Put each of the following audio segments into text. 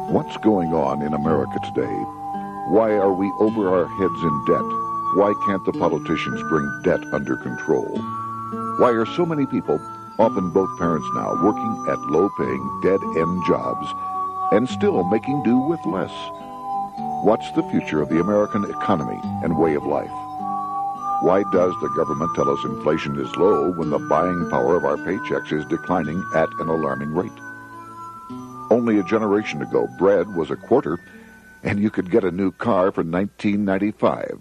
What's going on in America today? Why are we over our heads in debt? Why can't the politicians bring debt under control? Why are so many people, often both parents now, working at low-paying, dead-end jobs and still making do with less? What's the future of the American economy and way of life? Why does the government tell us inflation is low when the buying power of our paychecks is declining at an alarming rate? Only a generation ago, bread was a quarter, and you could get a new car for $19.95.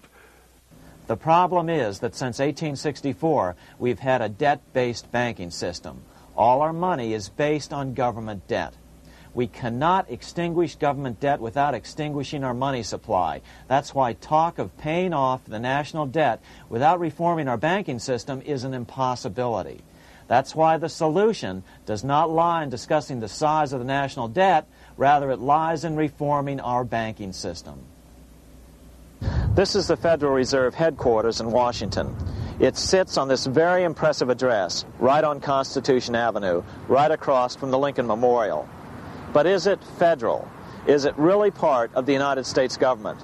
The problem is that since 1864, we've had a debt-based banking system. All our money is based on government debt. We cannot extinguish government debt without extinguishing our money supply. That's why talk of paying off the national debt without reforming our banking system is an impossibility. That's why the solution does not lie in discussing the size of the national debt, rather it lies in reforming our banking system. This is the Federal Reserve headquarters in Washington. It sits on this very impressive address, right on Constitution Avenue, right across from the Lincoln Memorial. But is it federal? Is it really part of the United States government?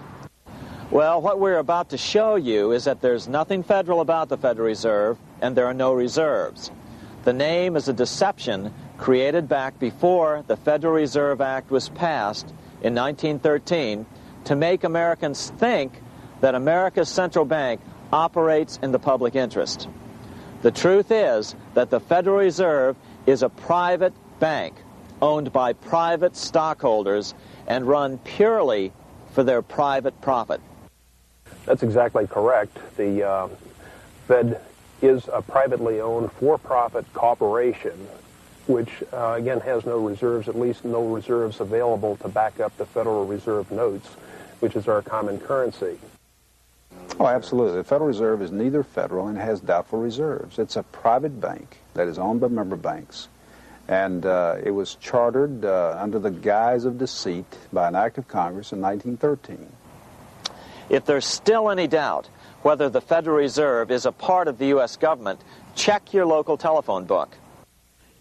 Well, what we're about to show you is that there's nothing federal about the Federal Reserve, and there are no reserves. The name is a deception created back before the Federal Reserve Act was passed in 1913 to make Americans think that America's central bank operates in the public interest. The truth is that the Federal Reserve is a private bank owned by private stockholders and run purely for their private profit. That's exactly correct. The Fed is a privately owned for-profit corporation which, again, has no reserves, at least no reserves available to back up the Federal Reserve notes, which is our common currency. Oh, absolutely. The Federal Reserve is neither federal and has doubtful reserves. It's a private bank that is owned by member banks. And it was chartered under the guise of deceit by an act of Congress in 1913. If there's still any doubt whether the Federal Reserve is a part of the U.S. government, check your local telephone book.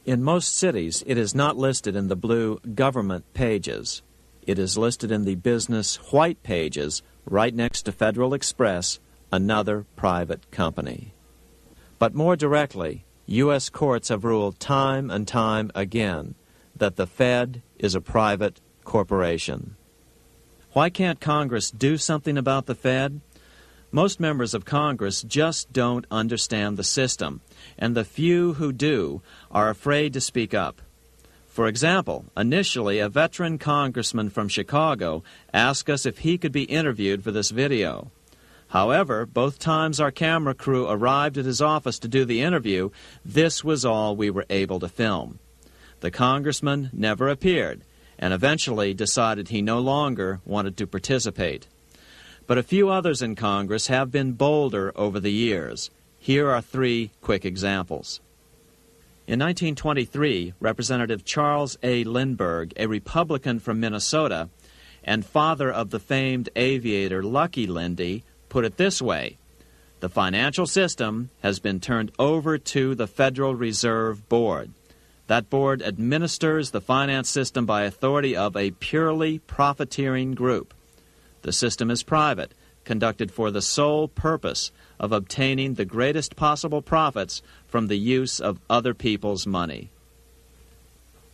In most cities, it is not listed in the blue government pages. It is listed in the business white pages right next to Federal Express, another private company. But more directly, U.S. courts have ruled time and time again that the Fed is a private corporation. Why can't Congress do something about the Fed? Most members of Congress just don't understand the system, and the few who do are afraid to speak up. For example, initially a veteran congressman from Chicago asked us if he could be interviewed for this video. However, both times our camera crew arrived at his office to do the interview, this was all we were able to film. The congressman never appeared, and eventually decided he no longer wanted to participate. But a few others in Congress have been bolder over the years. Here are 3 quick examples. In 1923, Representative Charles A. Lindbergh, a Republican from Minnesota, and father of the famed aviator Lucky Lindy, put it this way: the financial system has been turned over to the Federal Reserve Board. That board administers the finance system by authority of a purely profiteering group. The system is private, conducted for the sole purpose of obtaining the greatest possible profits from the use of other people's money.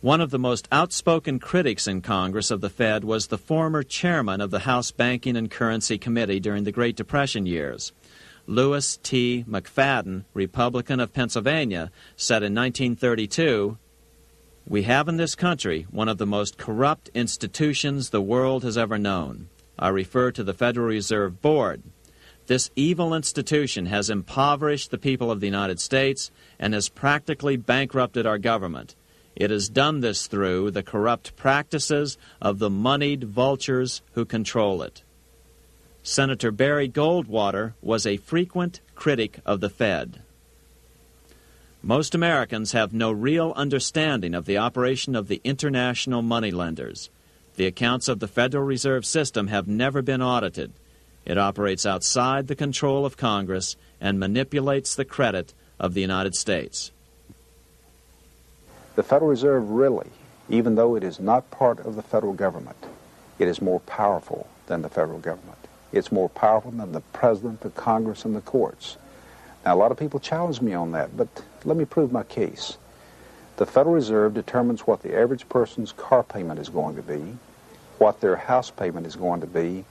One of the most outspoken critics in Congress of the Fed was the former chairman of the House Banking and Currency Committee during the Great Depression years. Lewis T. McFadden, Republican of Pennsylvania, said in 1932, "We have in this country one of the most corrupt institutions the world has ever known. I refer to the Federal Reserve Board. This evil institution has impoverished the people of the United States and has practically bankrupted our government. It has done this through the corrupt practices of the moneyed vultures who control it." Senator Barry Goldwater was a frequent critic of the Fed. Most Americans have no real understanding of the operation of the international moneylenders. The accounts of the Federal Reserve System have never been audited. It operates outside the control of Congress and manipulates the credit of the United States. The Federal Reserve really even though it is not part of the federal government, it is more powerful than the federal government. It's more powerful than the president, the Congress, and the courts. Now, a lot of people challenge me on that, but let me prove my case. The Federal Reserve determines what the average person's car payment is going to be, what their house payment is going to be,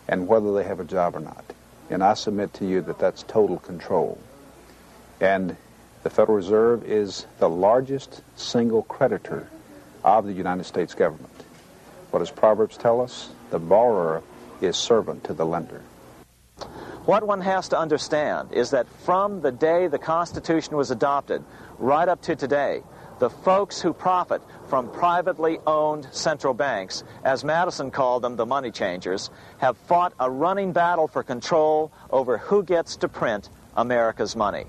and whether they have a job or not. And I submit to you that that's total control. And the Federal Reserve is the largest single creditor of the United States government. What does Proverbs tell us? The borrower is servant to the lender. What one has to understand is that from the day the Constitution was adopted right up to today, the folks who profit from privately owned central banks, as Madison called them, the money changers, have fought a running battle for control over who gets to print America's money.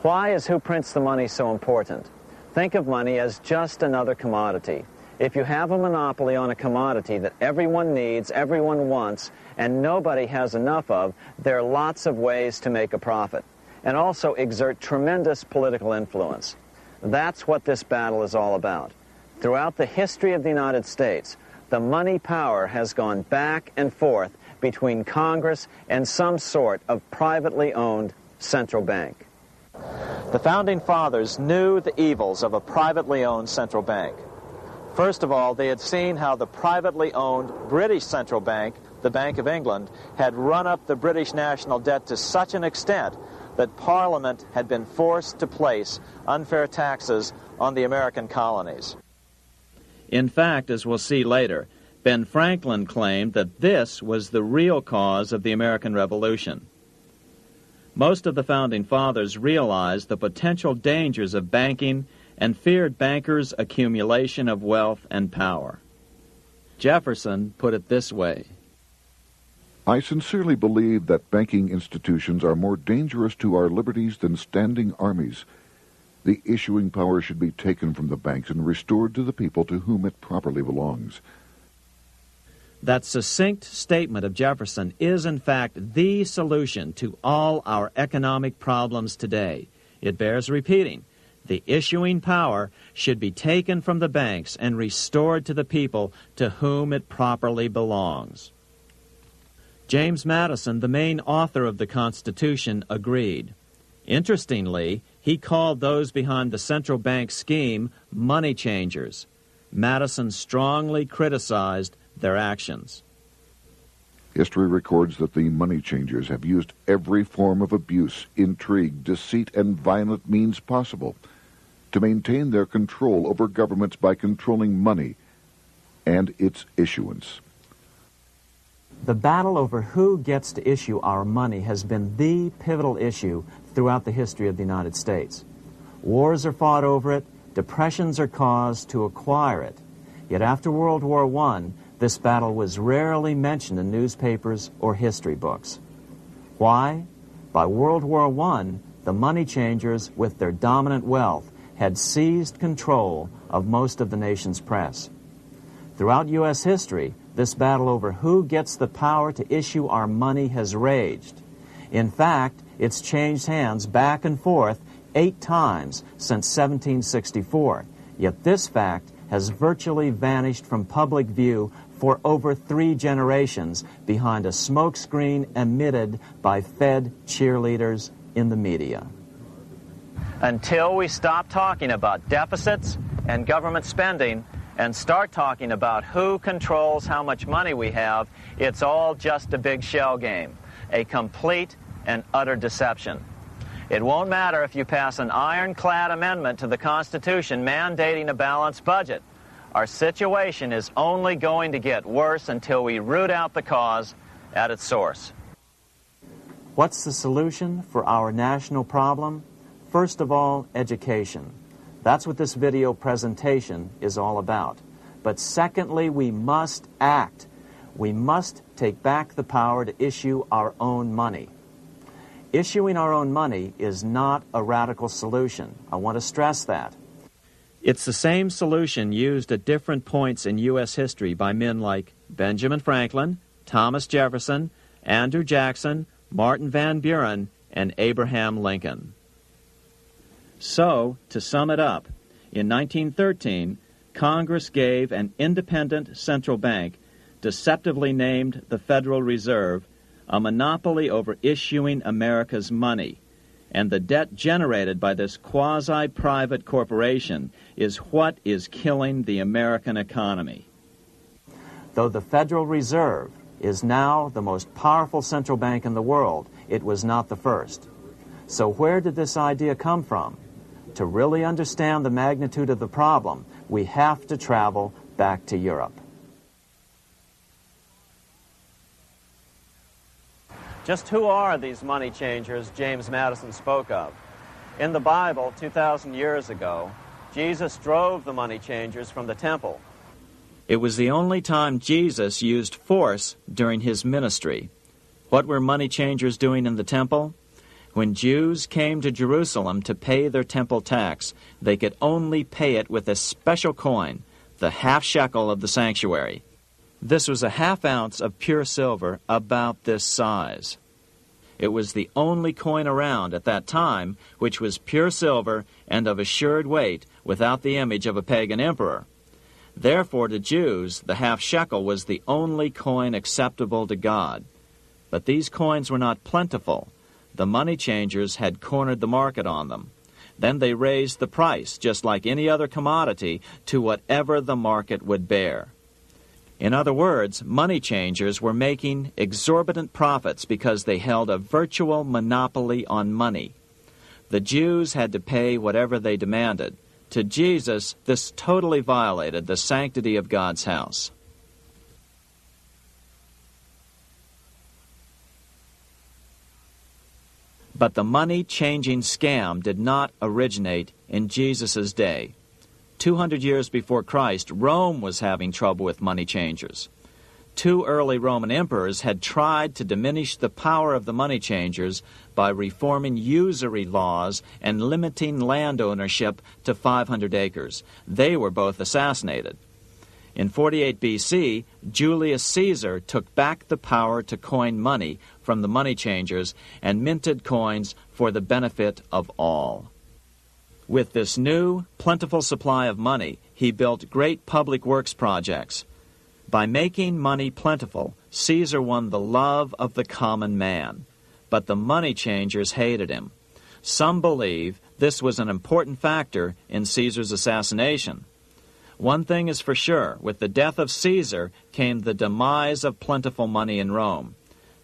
Why is who prints the money so important? Think of money as just another commodity. If you have a monopoly on a commodity that everyone needs, everyone wants, and nobody has enough of, there are lots of ways to make a profit, and also exert tremendous political influence. That's what this battle is all about. Throughout the history of the United States, the money power has gone back and forth between Congress and some sort of privately owned central bank. The Founding Fathers knew the evils of a privately owned central bank. First of all, they had seen how the privately owned British central bank, the Bank of England, had run up the British national debt to such an extent that Parliament had been forced to place unfair taxes on the American colonies. In fact, as we'll see later, Ben Franklin claimed that this was the real cause of the American Revolution. Most of the Founding Fathers realized the potential dangers of banking and feared bankers' accumulation of wealth and power. Jefferson put it this way: I sincerely believe that banking institutions are more dangerous to our liberties than standing armies. The issuing power should be taken from the banks and restored to the people to whom it properly belongs. That succinct statement of Jefferson is, in fact, the solution to all our economic problems today. It bears repeating. The issuing power should be taken from the banks and restored to the people to whom it properly belongs. James Madison, the main author of the Constitution, agreed. Interestingly, he called those behind the central bank scheme money changers. Madison strongly criticized their actions. History records that the money changers have used every form of abuse, intrigue, deceit, and violent means possible to maintain their control over governments by controlling money and its issuance. The battle over who gets to issue our money has been the pivotal issue throughout the history of the United States. Wars are fought over it, depressions are caused to acquire it. Yet after World War I, this battle was rarely mentioned in newspapers or history books. Why? By World War I, the money changers, with their dominant wealth, had seized control of most of the nation's press. Throughout U.S. history, this battle over who gets the power to issue our money has raged. In fact, it's changed hands back and forth 8 times since 1764, yet this fact has virtually vanished from public view for over 3 generations behind a smokescreen emitted by Fed cheerleaders in the media. Until we stop talking about deficits and government spending and start talking about who controls how much money we have, it's all just a big shell game, a complete and utter deception. It won't matter if you pass an ironclad amendment to the Constitution mandating a balanced budget. Our situation is only going to get worse until we root out the cause at its source. What's the solution for our national problem? First of all, education. That's what this video presentation is all about. But secondly, we must act. We must take back the power to issue our own money. Issuing our own money is not a radical solution. I want to stress that. It's the same solution used at different points in U.S. history by men like Benjamin Franklin, Thomas Jefferson, Andrew Jackson, Martin Van Buren, and Abraham Lincoln. So, to sum it up, in 1913, Congress gave an independent central bank, deceptively named the Federal Reserve, a monopoly over issuing America's money, and the debt generated by this quasi-private corporation is what is killing the American economy. Though the Federal Reserve is now the most powerful central bank in the world, it was not the first. So where did this idea come from? To really understand the magnitude of the problem, we have to travel back to Europe. Just who are these money changers James Madison spoke of? In the Bible, 2,000 years ago, Jesus drove the money changers from the temple. It was the only time Jesus used force during his ministry. What were money changers doing in the temple? When Jews came to Jerusalem to pay their temple tax, they could only pay it with a special coin, the half shekel of the sanctuary. This was a half ounce of pure silver about this size. It was the only coin around at that time which was pure silver and of assured weight without the image of a pagan emperor. Therefore, to Jews, the half shekel was the only coin acceptable to God. But these coins were not plentiful. The money changers had cornered the market on them. Then they raised the price, just like any other commodity, to whatever the market would bear. In other words, money changers were making exorbitant profits because they held a virtual monopoly on money. The Jews had to pay whatever they demanded. To Jesus, this totally violated the sanctity of God's house. But the money-changing scam did not originate in Jesus' day. 200 years before Christ, Rome was having trouble with money changers. 2 early Roman emperors had tried to diminish the power of the money changers by reforming usury laws and limiting land ownership to 500 acres. They were both assassinated. In 48 B.C., Julius Caesar took back the power to coin money from the money changers and minted coins for the benefit of all. With this new, plentiful supply of money, he built great public works projects. By making money plentiful, Caesar won the love of the common man. But the money changers hated him. Some believe this was an important factor in Caesar's assassination. One thing is for sure, with the death of Caesar came the demise of plentiful money in Rome.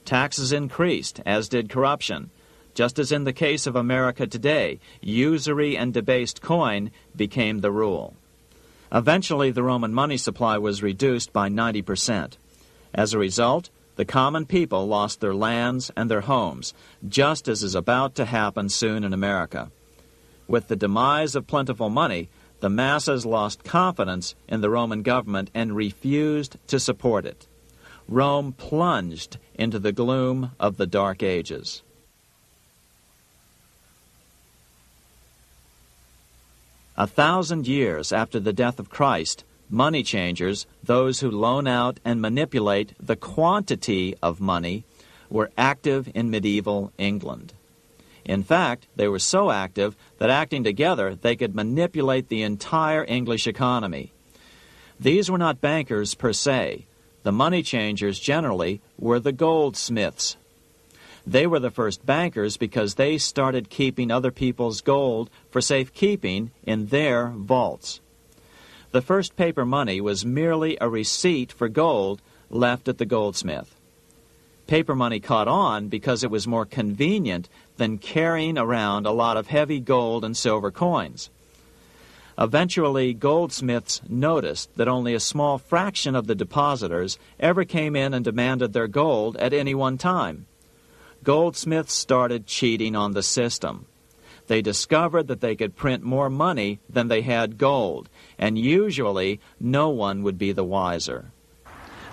Taxes increased, as did corruption. Just as in the case of America today, usury and debased coin became the rule. Eventually, the Roman money supply was reduced by 90%. As a result, the common people lost their lands and their homes, just as is about to happen soon in America. With the demise of plentiful money, the masses lost confidence in the Roman government and refused to support it. Rome plunged into the gloom of the Dark Ages. A 1,000 years after the death of Christ, money changers, those who loan out and manipulate the quantity of money, were active in medieval England. In fact, they were so active that acting together, they could manipulate the entire English economy. These were not bankers per se. The money changers generally were the goldsmiths. They were the first bankers because they started keeping other people's gold for safekeeping in their vaults. The first paper money was merely a receipt for gold left at the goldsmith. Paper money caught on because it was more convenient than carrying around a lot of heavy gold and silver coins. Eventually, goldsmiths noticed that only a small fraction of the depositors ever came in and demanded their gold at any one time. Goldsmiths started cheating on the system. They discovered that they could print more money than they had gold, and usually no one would be the wiser.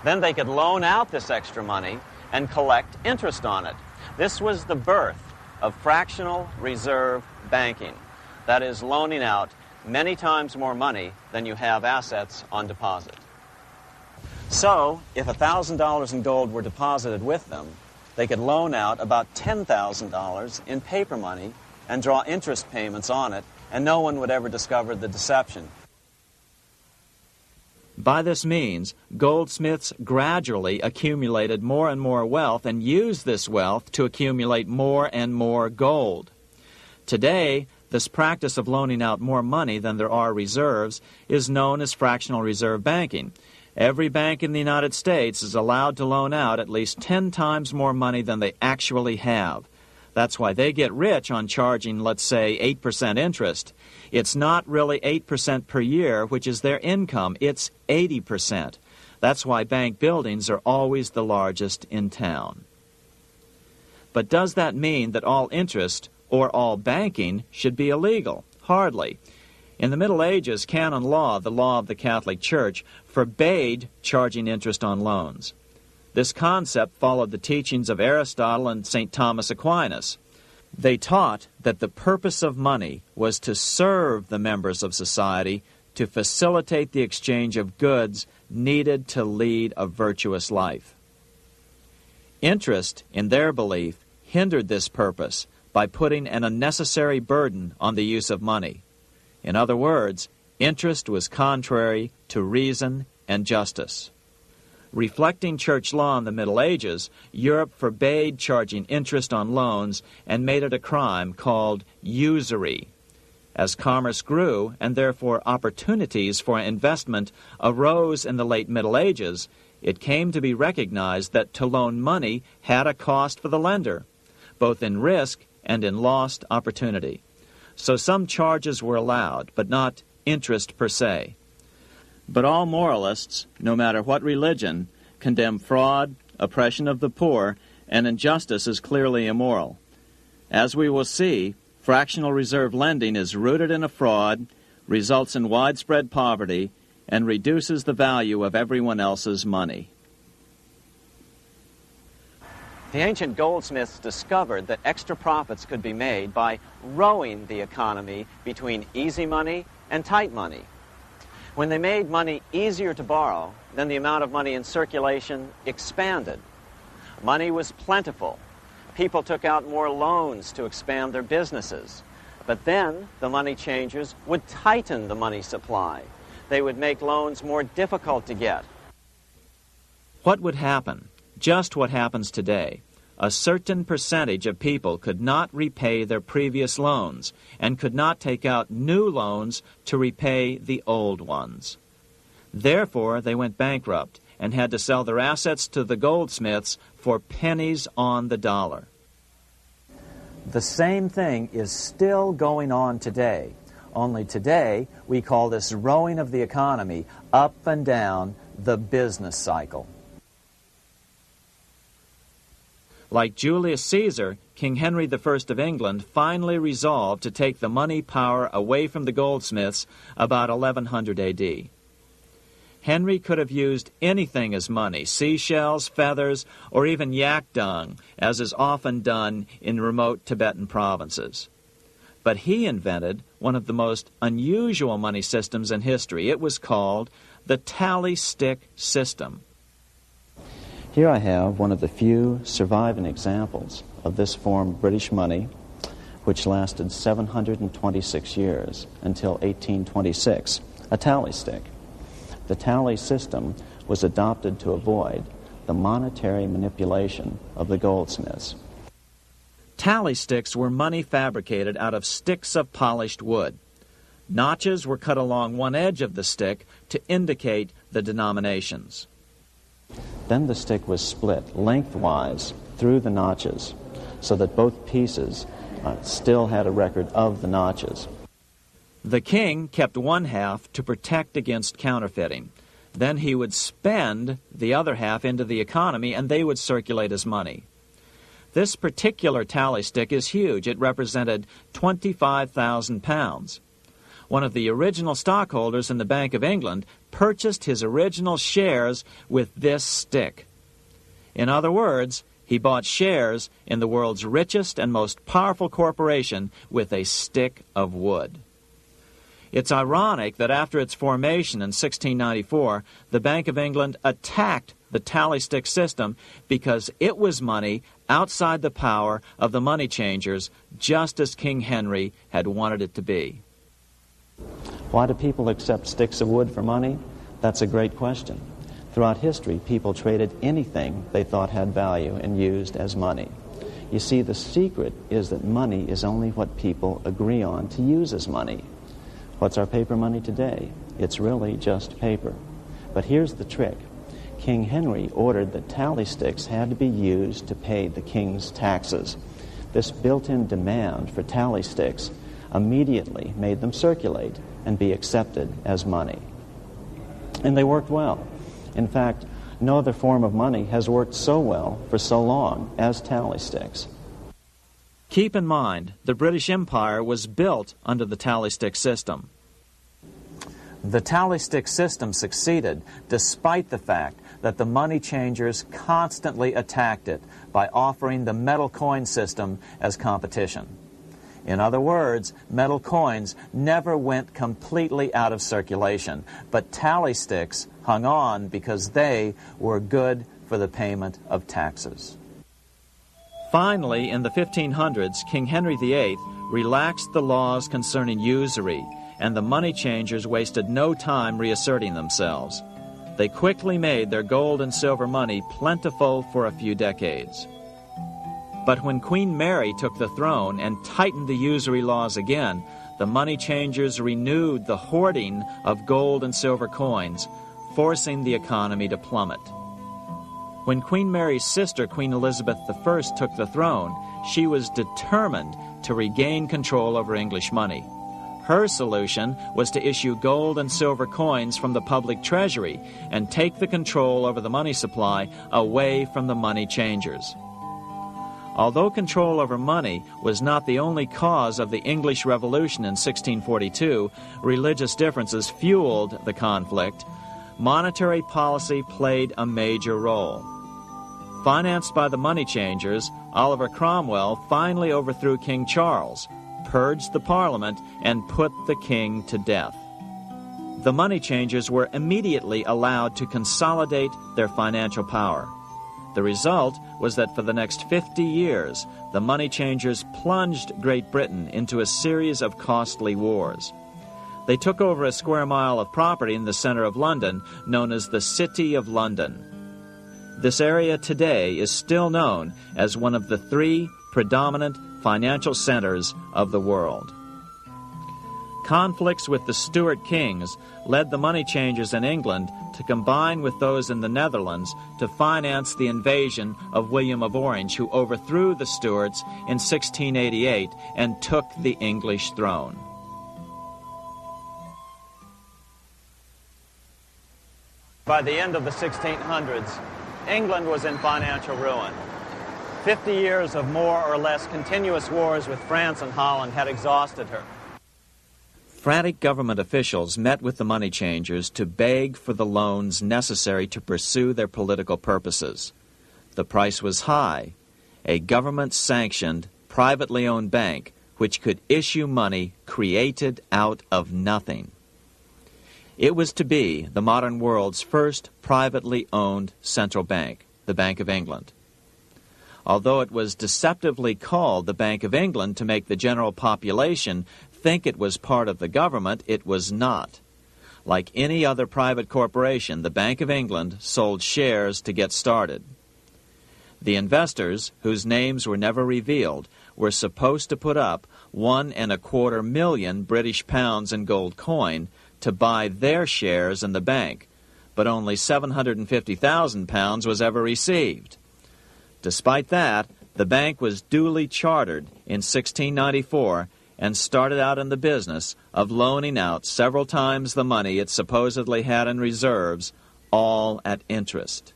Then they could loan out this extra money and collect interest on it. This was the birth of fractional reserve banking. That is, loaning out many times more money than you have assets on deposit. So, if $1,000 in gold were deposited with them, they could loan out about $10,000 in paper money and draw interest payments on it, and no one would ever discover the deception. By this means, goldsmiths gradually accumulated more and more wealth and used this wealth to accumulate more and more gold. Today, this practice of loaning out more money than there are reserves is known as fractional reserve banking. Every bank in the United States is allowed to loan out at least 10 times more money than they actually have. That's why they get rich on charging, let's say, 8% interest. It's not really 8% per year, which is their income. It's 80%. That's why bank buildings are always the largest in town. But does that mean that all interest or all banking should be illegal? Hardly. In the Middle Ages, canon law, the law of the Catholic Church, forbade charging interest on loans. This concept followed the teachings of Aristotle and St. Thomas Aquinas. They taught that the purpose of money was to serve the members of society, to facilitate the exchange of goods needed to lead a virtuous life. Interest, in their belief, hindered this purpose by putting an unnecessary burden on the use of money. In other words, interest was contrary to reason and justice. Reflecting church law in the Middle Ages, Europe forbade charging interest on loans and made it a crime called usury. As commerce grew, and therefore opportunities for investment arose in the late Middle Ages, it came to be recognized that to loan money had a cost for the lender, both in risk and in lost opportunity. So some charges were allowed, but not interest per se. But all moralists, no matter what religion, condemn fraud, oppression of the poor, and injustice as clearly immoral. As we will see, fractional reserve lending is rooted in a fraud, results in widespread poverty, and reduces the value of everyone else's money. The ancient goldsmiths discovered that extra profits could be made by rowing the economy between easy money and tight money. When they made money easier to borrow, then the amount of money in circulation expanded. Money was plentiful. People took out more loans to expand their businesses. But then the money changers would tighten the money supply. They would make loans more difficult to get. What would happen? Just what happens today. A certain percentage of people could not repay their previous loans and could not take out new loans to repay the old ones. Therefore, they went bankrupt and had to sell their assets to the goldsmiths for pennies on the dollar. The same thing is still going on today. Only today, we call this rowing of the economy up and down the business cycle. Like Julius Caesar, King Henry I of England finally resolved to take the money power away from the goldsmiths about 1100 A.D. Henry could have used anything as money, seashells, feathers, or even yak dung, as is often done in remote Tibetan provinces. But he invented one of the most unusual money systems in history. It was called the tally stick system. Here I have one of the few surviving examples of this form of British money, which lasted 726 years until 1826, a tally stick. The tally system was adopted to avoid the monetary manipulation of the goldsmiths. Tally sticks were money fabricated out of sticks of polished wood. Notches were cut along one edge of the stick to indicate the denominations. Then the stick was split lengthwise through the notches so that both pieces still had a record of the notches. The king kept one half to protect against counterfeiting. Then he would spend the other half into the economy and they would circulate as money. This particular tally stick is huge. It represented 25,000 pounds. One of the original stockholders in the Bank of England purchased his original shares with this stick. In other words, he bought shares in the world's richest and most powerful corporation with a stick of wood. It's ironic that after its formation in 1694, the Bank of England attacked the tally stick system because it was money outside the power of the money changers, just as King Henry had wanted it to be. Why do people accept sticks of wood for money? That's a great question. Throughout history, people traded anything they thought had value and used as money. You see, the secret is that money is only what people agree on to use as money. What's our paper money today? It's really just paper. But here's the trick. King Henry ordered that tally sticks had to be used to pay the king's taxes. This built-in demand for tally sticks immediately made them circulate and be accepted as money. And they worked well. In fact, no other form of money has worked so well for so long as tally sticks. Keep in mind, the British Empire was built under the tally stick system. The tally stick system succeeded despite the fact that the money changers constantly attacked it by offering the metal coin system as competition. In other words, metal coins never went completely out of circulation, but tally sticks hung on because they were good for the payment of taxes. Finally, in the 1500s, King Henry VIII relaxed the laws concerning usury, and the money changers wasted no time reasserting themselves. They quickly made their gold and silver money plentiful for a few decades. But when Queen Mary took the throne and tightened the usury laws again, the money changers renewed the hoarding of gold and silver coins, forcing the economy to plummet. When Queen Mary's sister, Queen Elizabeth I, took the throne, she was determined to regain control over English money. Her solution was to issue gold and silver coins from the public treasury and take the control over the money supply away from the money changers. Although control over money was not the only cause of the English Revolution in 1642, religious differences fueled the conflict. Monetary policy played a major role. Financed by the money changers, Oliver Cromwell finally overthrew King Charles, purged the Parliament, and put the king to death. The money changers were immediately allowed to consolidate their financial power. The result was that for the next 50 years, the money changers plunged Great Britain into a series of costly wars. They took over a square mile of property in the center of London, known as the City of London. This area today is still known as one of the three predominant financial centers of the world. Conflicts with the Stuart kings led the money changers in England to combine with those in the Netherlands to finance the invasion of William of Orange, who overthrew the Stuarts in 1688 and took the English throne. By the end of the 1600s, England was in financial ruin. 50 years of more or less continuous wars with France and Holland had exhausted her. Frantic government officials met with the money changers to beg for the loans necessary to pursue their political purposes. The price was high: a government-sanctioned, privately owned bank which could issue money created out of nothing. It was to be the modern world's first privately owned central bank, the Bank of England. Although it was deceptively called the Bank of England to make the general population think it was part of the government, it was not. Like any other private corporation, the Bank of England sold shares to get started. The investors, whose names were never revealed, were supposed to put up £1.25 million British pounds in gold coin to buy their shares in the bank, but only £750,000 was ever received. Despite that, the bank was duly chartered in 1694 and started out in the business of loaning out several times the money it supposedly had in reserves, all at interest.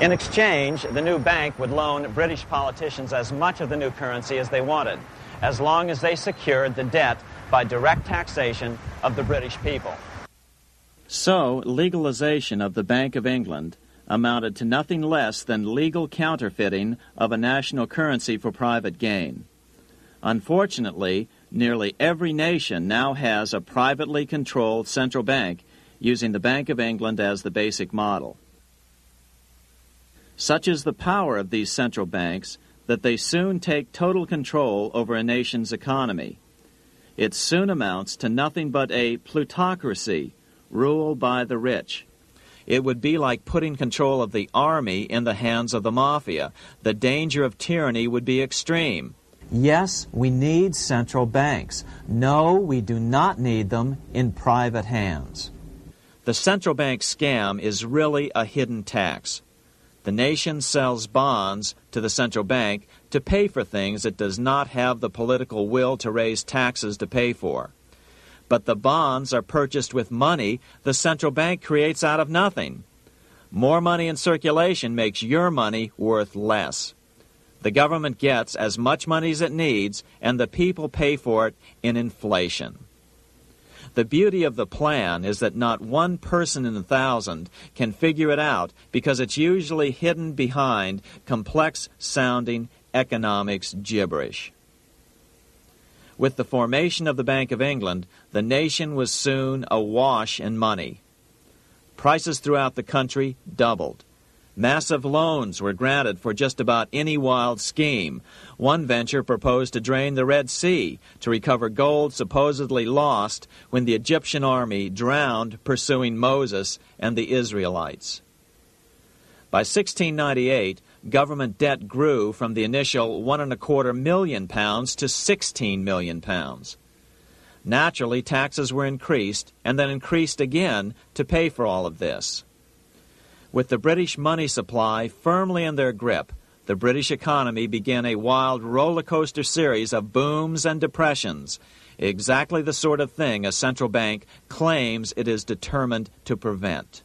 In exchange, the new bank would loan British politicians as much of the new currency as they wanted, as long as they secured the debt by direct taxation of the British people. So, legalization of the Bank of England amounted to nothing less than legal counterfeiting of a national currency for private gain. Unfortunately, nearly every nation now has a privately controlled central bank using the Bank of England as the basic model. Such is the power of these central banks that they soon take total control over a nation's economy. It soon amounts to nothing but a plutocracy, rule by the rich. It would be like putting control of the army in the hands of the mafia. The danger of tyranny would be extreme. Yes, we need central banks. No, we do not need them in private hands. The central bank scam is really a hidden tax. The nation sells bonds to the central bank to pay for things it does not have the political will to raise taxes to pay for. But the bonds are purchased with money the central bank creates out of nothing. More money in circulation makes your money worth less. The government gets as much money as it needs, and the people pay for it in inflation. The beauty of the plan is that not one person in 1,000 can figure it out because it's usually hidden behind complex-sounding economics gibberish. With the formation of the Bank of England, the nation was soon awash in money. Prices throughout the country doubled. Massive loans were granted for just about any wild scheme. One venture proposed to drain the Red Sea to recover gold supposedly lost when the Egyptian army drowned pursuing Moses and the Israelites. By 1698, government debt grew from the initial £1.25 million to £16 million. Naturally, taxes were increased and then increased again to pay for all of this. With the British money supply firmly in their grip, the British economy began a wild roller coaster series of booms and depressions, exactly the sort of thing a central bank claims it is determined to prevent.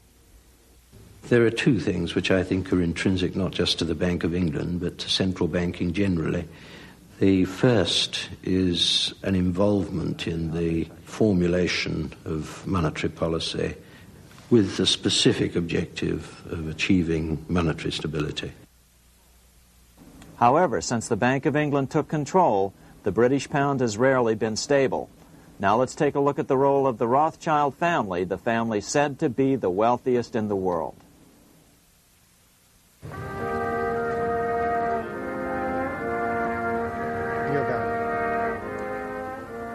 There are two things which I think are intrinsic not just to the Bank of England, but to central banking generally. The first is an involvement in the formulation of monetary policy with the specific objective of achieving monetary stability. However, since the Bank of England took control, the British pound has rarely been stable. Now let's take a look at the role of the Rothschild family, the family said to be the wealthiest in the world.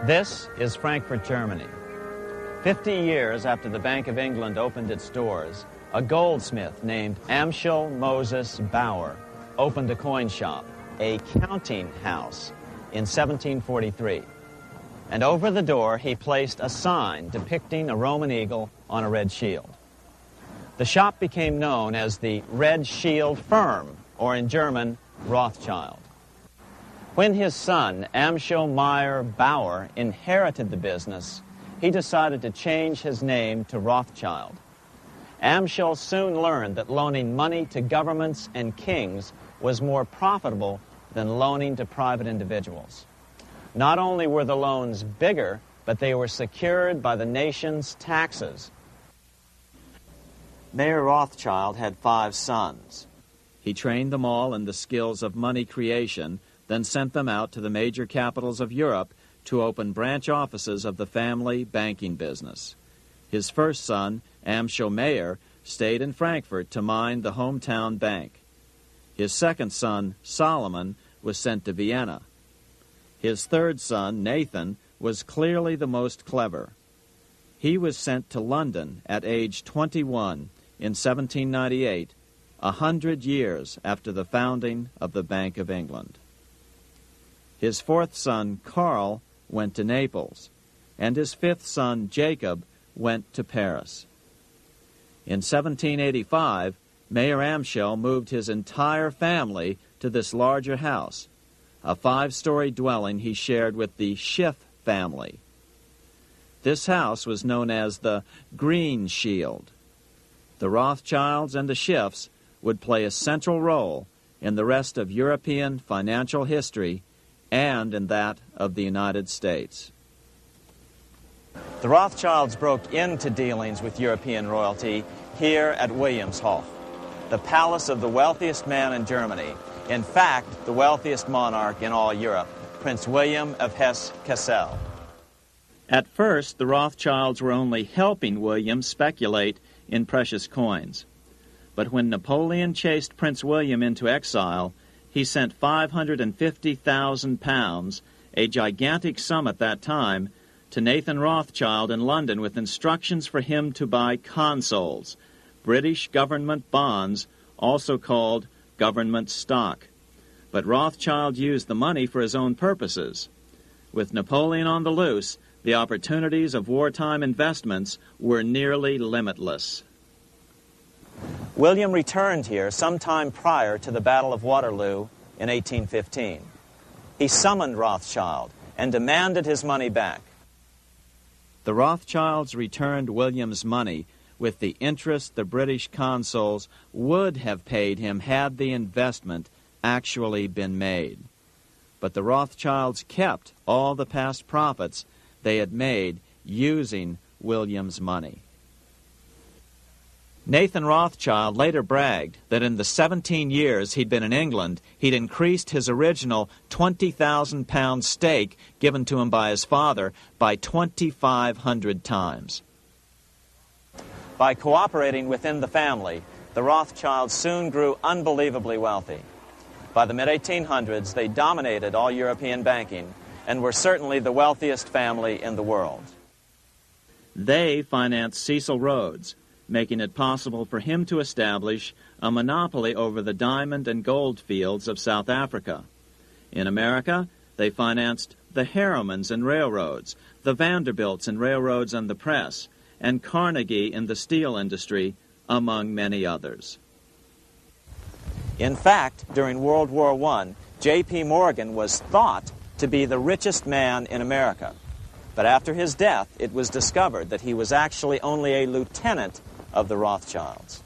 This is Frankfurt, Germany. 50 years after the Bank of England opened its doors, a goldsmith named Amschel Moses Bauer opened a coin shop, a counting house, in 1743. And over the door he placed a sign depicting a Roman eagle on a red shield. The shop became known as the Red Shield Firm, or in German, Rothschild. When his son, Amschel Meyer Bauer, inherited the business, he decided to change his name to Rothschild. Amschel soon learned that loaning money to governments and kings was more profitable than loaning to private individuals. Not only were the loans bigger, but they were secured by the nation's taxes. Mayer Rothschild had 5 sons. He trained them all in the skills of money creation, then sent them out to the major capitals of Europe to open branch offices of the family banking business. His first son, Amschel Meyer, stayed in Frankfurt to mind the hometown bank. His second son, Solomon, was sent to Vienna. His third son, Nathan, was clearly the most clever. He was sent to London at age 21 in 1798, 100 years after the founding of the Bank of England. His fourth son, Karl, went to Naples, and his fifth son, Jacob, went to Paris. In 1785, Mayer Amschel moved his entire family to this larger house, a 5-story dwelling he shared with the Schiff family. This house was known as the Green Shield. The Rothschilds and the Schiffs would play a central role in the rest of European financial history and in that of the United States. The Rothschilds broke into dealings with European royalty here at Wilhelmshof, the palace of the wealthiest man in Germany, in fact, the wealthiest monarch in all Europe, Prince William of Hesse-Kassel. At first, the Rothschilds were only helping William speculate in precious coins. But when Napoleon chased Prince William into exile, he sent £550,000, a gigantic sum at that time, to Nathan Rothschild in London with instructions for him to buy consols, British government bonds, also called government stock. But Rothschild used the money for his own purposes. With Napoleon on the loose, the opportunities of wartime investments were nearly limitless. William returned here sometime prior to the Battle of Waterloo in 1815. He summoned Rothschild and demanded his money back. The Rothschilds returned William's money with the interest the British consuls would have paid him had the investment actually been made. But the Rothschilds kept all the past profits they had made using William's money. Nathan Rothschild later bragged that in the 17 years he'd been in England, he'd increased his original £20,000 stake given to him by his father by 2,500 times. By cooperating within the family, the Rothschilds soon grew unbelievably wealthy. By the mid-1800s, they dominated all European banking and were certainly the wealthiest family in the world. They financed Cecil Rhodes, making it possible for him to establish a monopoly over the diamond and gold fields of South Africa. In America, they financed the Harrimans and railroads, the Vanderbilts and railroads and the press, and Carnegie in the steel industry, among many others. In fact, during World War I, J.P. Morgan was thought to be the richest man in America. But after his death, it was discovered that he was actually only a lieutenant of the Rothschilds.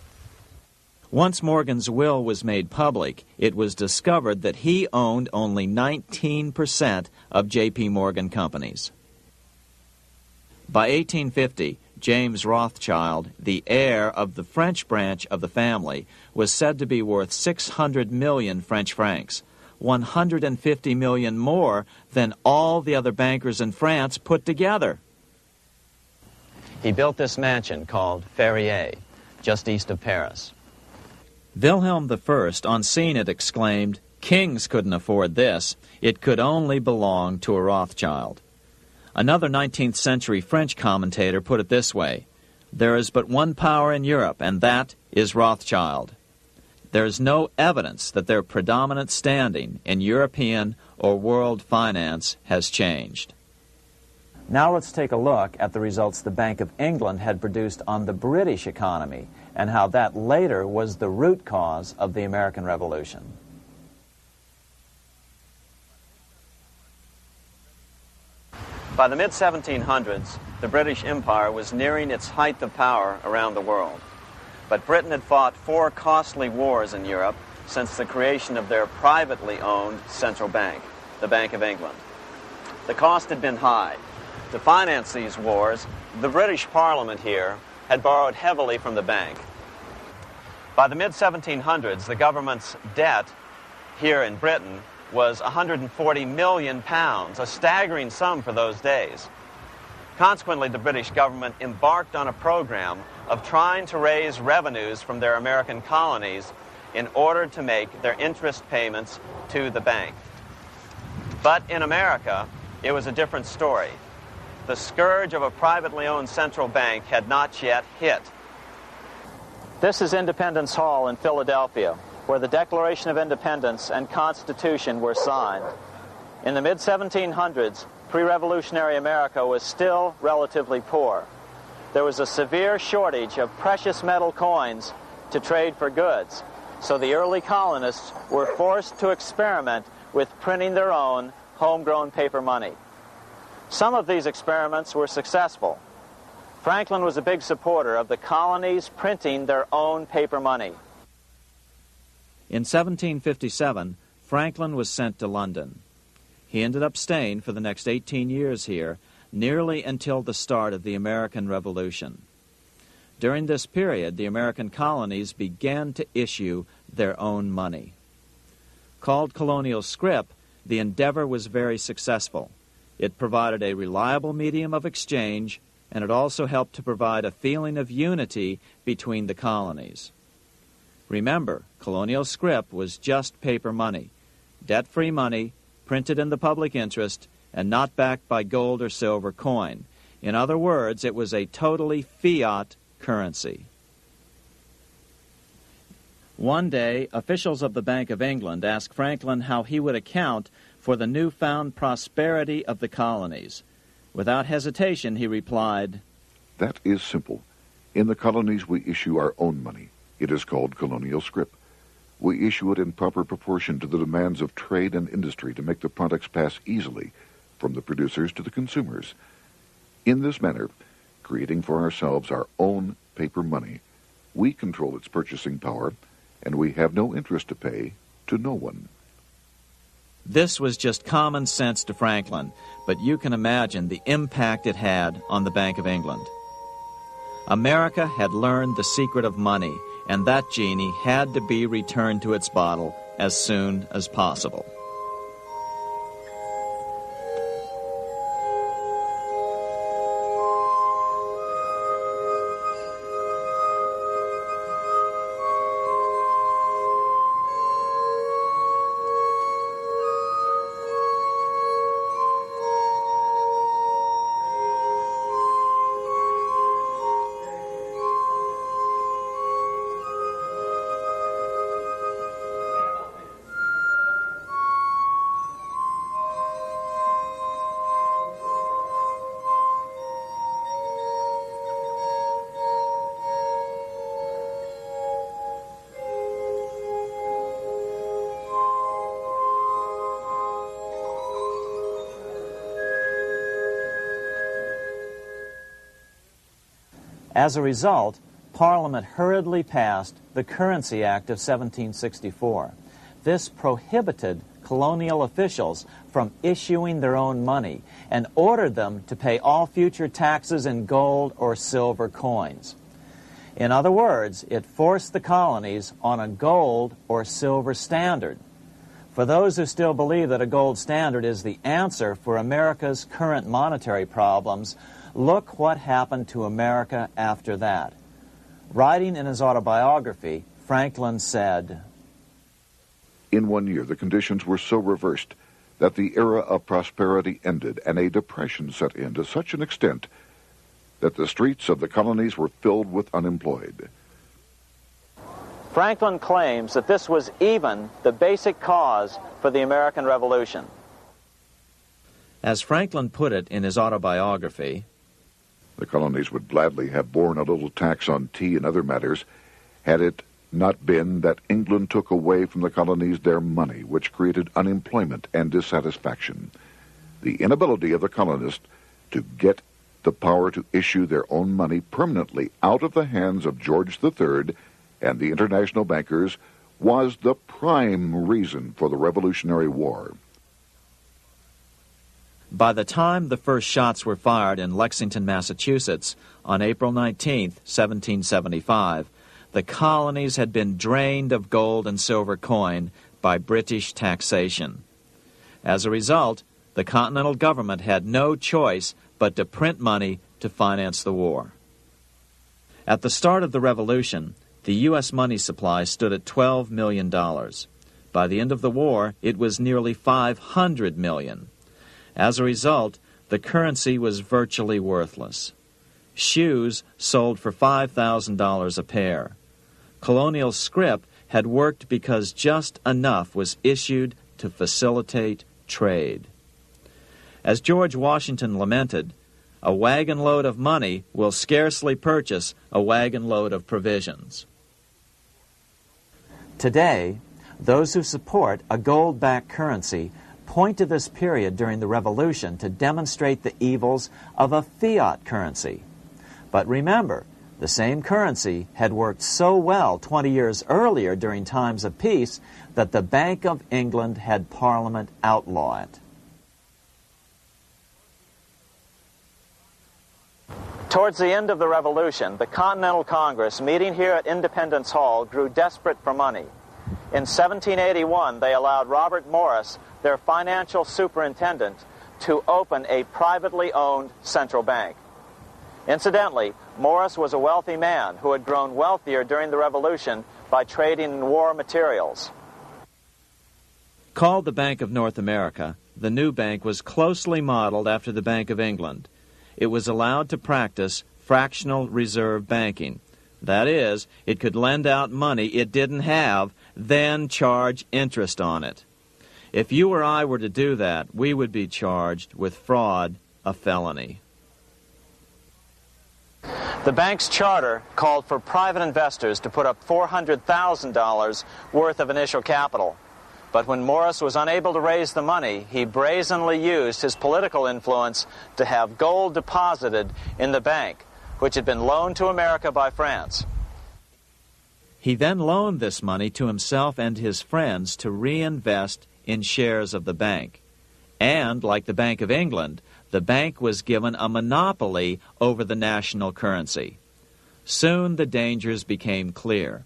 Once Morgan's will was made public, it was discovered that he owned only 19% of J.P. Morgan companies. By 1850, James Rothschild, the heir of the French branch of the family, was said to be worth 600 million French francs, 150 million more than all the other bankers in France put together. He built this mansion called Ferrier, just east of Paris. Wilhelm I, on seeing it, exclaimed, "Kings couldn't afford this. It could only belong to a Rothschild." Another 19th century French commentator put it this way: "There is but one power in Europe, and that is Rothschild." There is no evidence that their predominant standing in European or world finance has changed. Now let's take a look at the results the Bank of England had produced on the British economy and how that later was the root cause of the American Revolution. By the mid-1700s, the British Empire was nearing its height of power around the world. But Britain had fought 4 costly wars in Europe since the creation of their privately owned central bank, the Bank of England. The cost had been high. To finance these wars, the British Parliament here had borrowed heavily from the bank. By the mid-1700s, the government's debt here in Britain was £140 million, a staggering sum for those days. Consequently, the British government embarked on a program of trying to raise revenues from their American colonies in order to make their interest payments to the bank. But in America, it was a different story. The scourge of a privately owned central bank had not yet hit. This is Independence Hall in Philadelphia, where the Declaration of Independence and Constitution were signed. In the mid-1700s, pre-revolutionary America was still relatively poor. There was a severe shortage of precious metal coins to trade for goods, so the early colonists were forced to experiment with printing their own homegrown paper money. Some of these experiments were successful. Franklin was a big supporter of the colonies printing their own paper money. In 1757, Franklin was sent to London. He ended up staying for the next 18 years here, nearly until the start of the American Revolution. During this period, the American colonies began to issue their own money. Called colonial scrip, the endeavor was very successful. It provided a reliable medium of exchange, and it also helped to provide a feeling of unity between the colonies. Remember, colonial scrip was just paper money, debt-free money, printed in the public interest, and not backed by gold or silver coin. In other words, it was a totally fiat currency. One day, officials of the Bank of England asked Franklin how he would account for the newfound prosperity of the colonies. Without hesitation, he replied, "That is simple. In the colonies we issue our own money. It is called colonial scrip. We issue it in proper proportion to the demands of trade and industry to make the products pass easily from the producers to the consumers. In this manner, creating for ourselves our own paper money, we control its purchasing power, and we have no interest to pay to no one." This was just common sense to Franklin, but you can imagine the impact it had on the Bank of England. America had learned the secret of money, and that genie had to be returned to its bottle as soon as possible. As a result, Parliament hurriedly passed the Currency Act of 1764. This prohibited colonial officials from issuing their own money and ordered them to pay all future taxes in gold or silver coins. In other words, it forced the colonies on a gold or silver standard. For those who still believe that a gold standard is the answer for America's current monetary problems, look what happened to America after that. Writing in his autobiography, Franklin said, "In 1 year, the conditions were so reversed that the era of prosperity ended and a depression set in to such an extent that the streets of the colonies were filled with unemployed." Franklin claims that this was even the basic cause for the American Revolution. As Franklin put it in his autobiography, The colonies would gladly have borne a little tax on tea and other matters had it not been that England took away from the colonies their money, which created unemployment and dissatisfaction. The inability of the colonists to get the power to issue their own money permanently out of the hands of George III and the international bankers was the prime reason for the Revolutionary War. By the time the first shots were fired in Lexington, Massachusetts, on April 19, 1775, the colonies had been drained of gold and silver coin by British taxation. As a result, the Continental government had no choice but to print money to finance the war. At the start of the Revolution, the U.S. money supply stood at $12 million. By the end of the war, it was nearly $500 million. As a result, the currency was virtually worthless. Shoes sold for $5,000 a pair. Colonial scrip had worked because just enough was issued to facilitate trade. As George Washington lamented, "A wagon load of money will scarcely purchase a wagon load of provisions." Today, those who support a gold-backed currency point to this period during the Revolution to demonstrate the evils of a fiat currency. But remember, the same currency had worked so well 20 years earlier during times of peace that the Bank of England had Parliament outlaw it. Towards the end of the Revolution, the Continental Congress, meeting here at Independence Hall, grew desperate for money. In 1781, they allowed Robert Morris, their financial superintendent, to open a privately owned central bank. Incidentally, Morris was a wealthy man who had grown wealthier during the Revolution by trading in war materials. Called the Bank of North America, the new bank was closely modeled after the Bank of England. It was allowed to practice fractional reserve banking. That is, it could lend out money it didn't have, then charge interest on it. If you or I were to do that, we would be charged with fraud, a felony. The bank's charter called for private investors to put up $400,000 worth of initial capital. But when Morris was unable to raise the money, he brazenly used his political influence to have gold deposited in the bank, which had been loaned to America by France. He then loaned this money to himself and his friends to reinvest in shares of the bank. And, like the Bank of England, the bank was given a monopoly over the national currency. Soon the dangers became clear.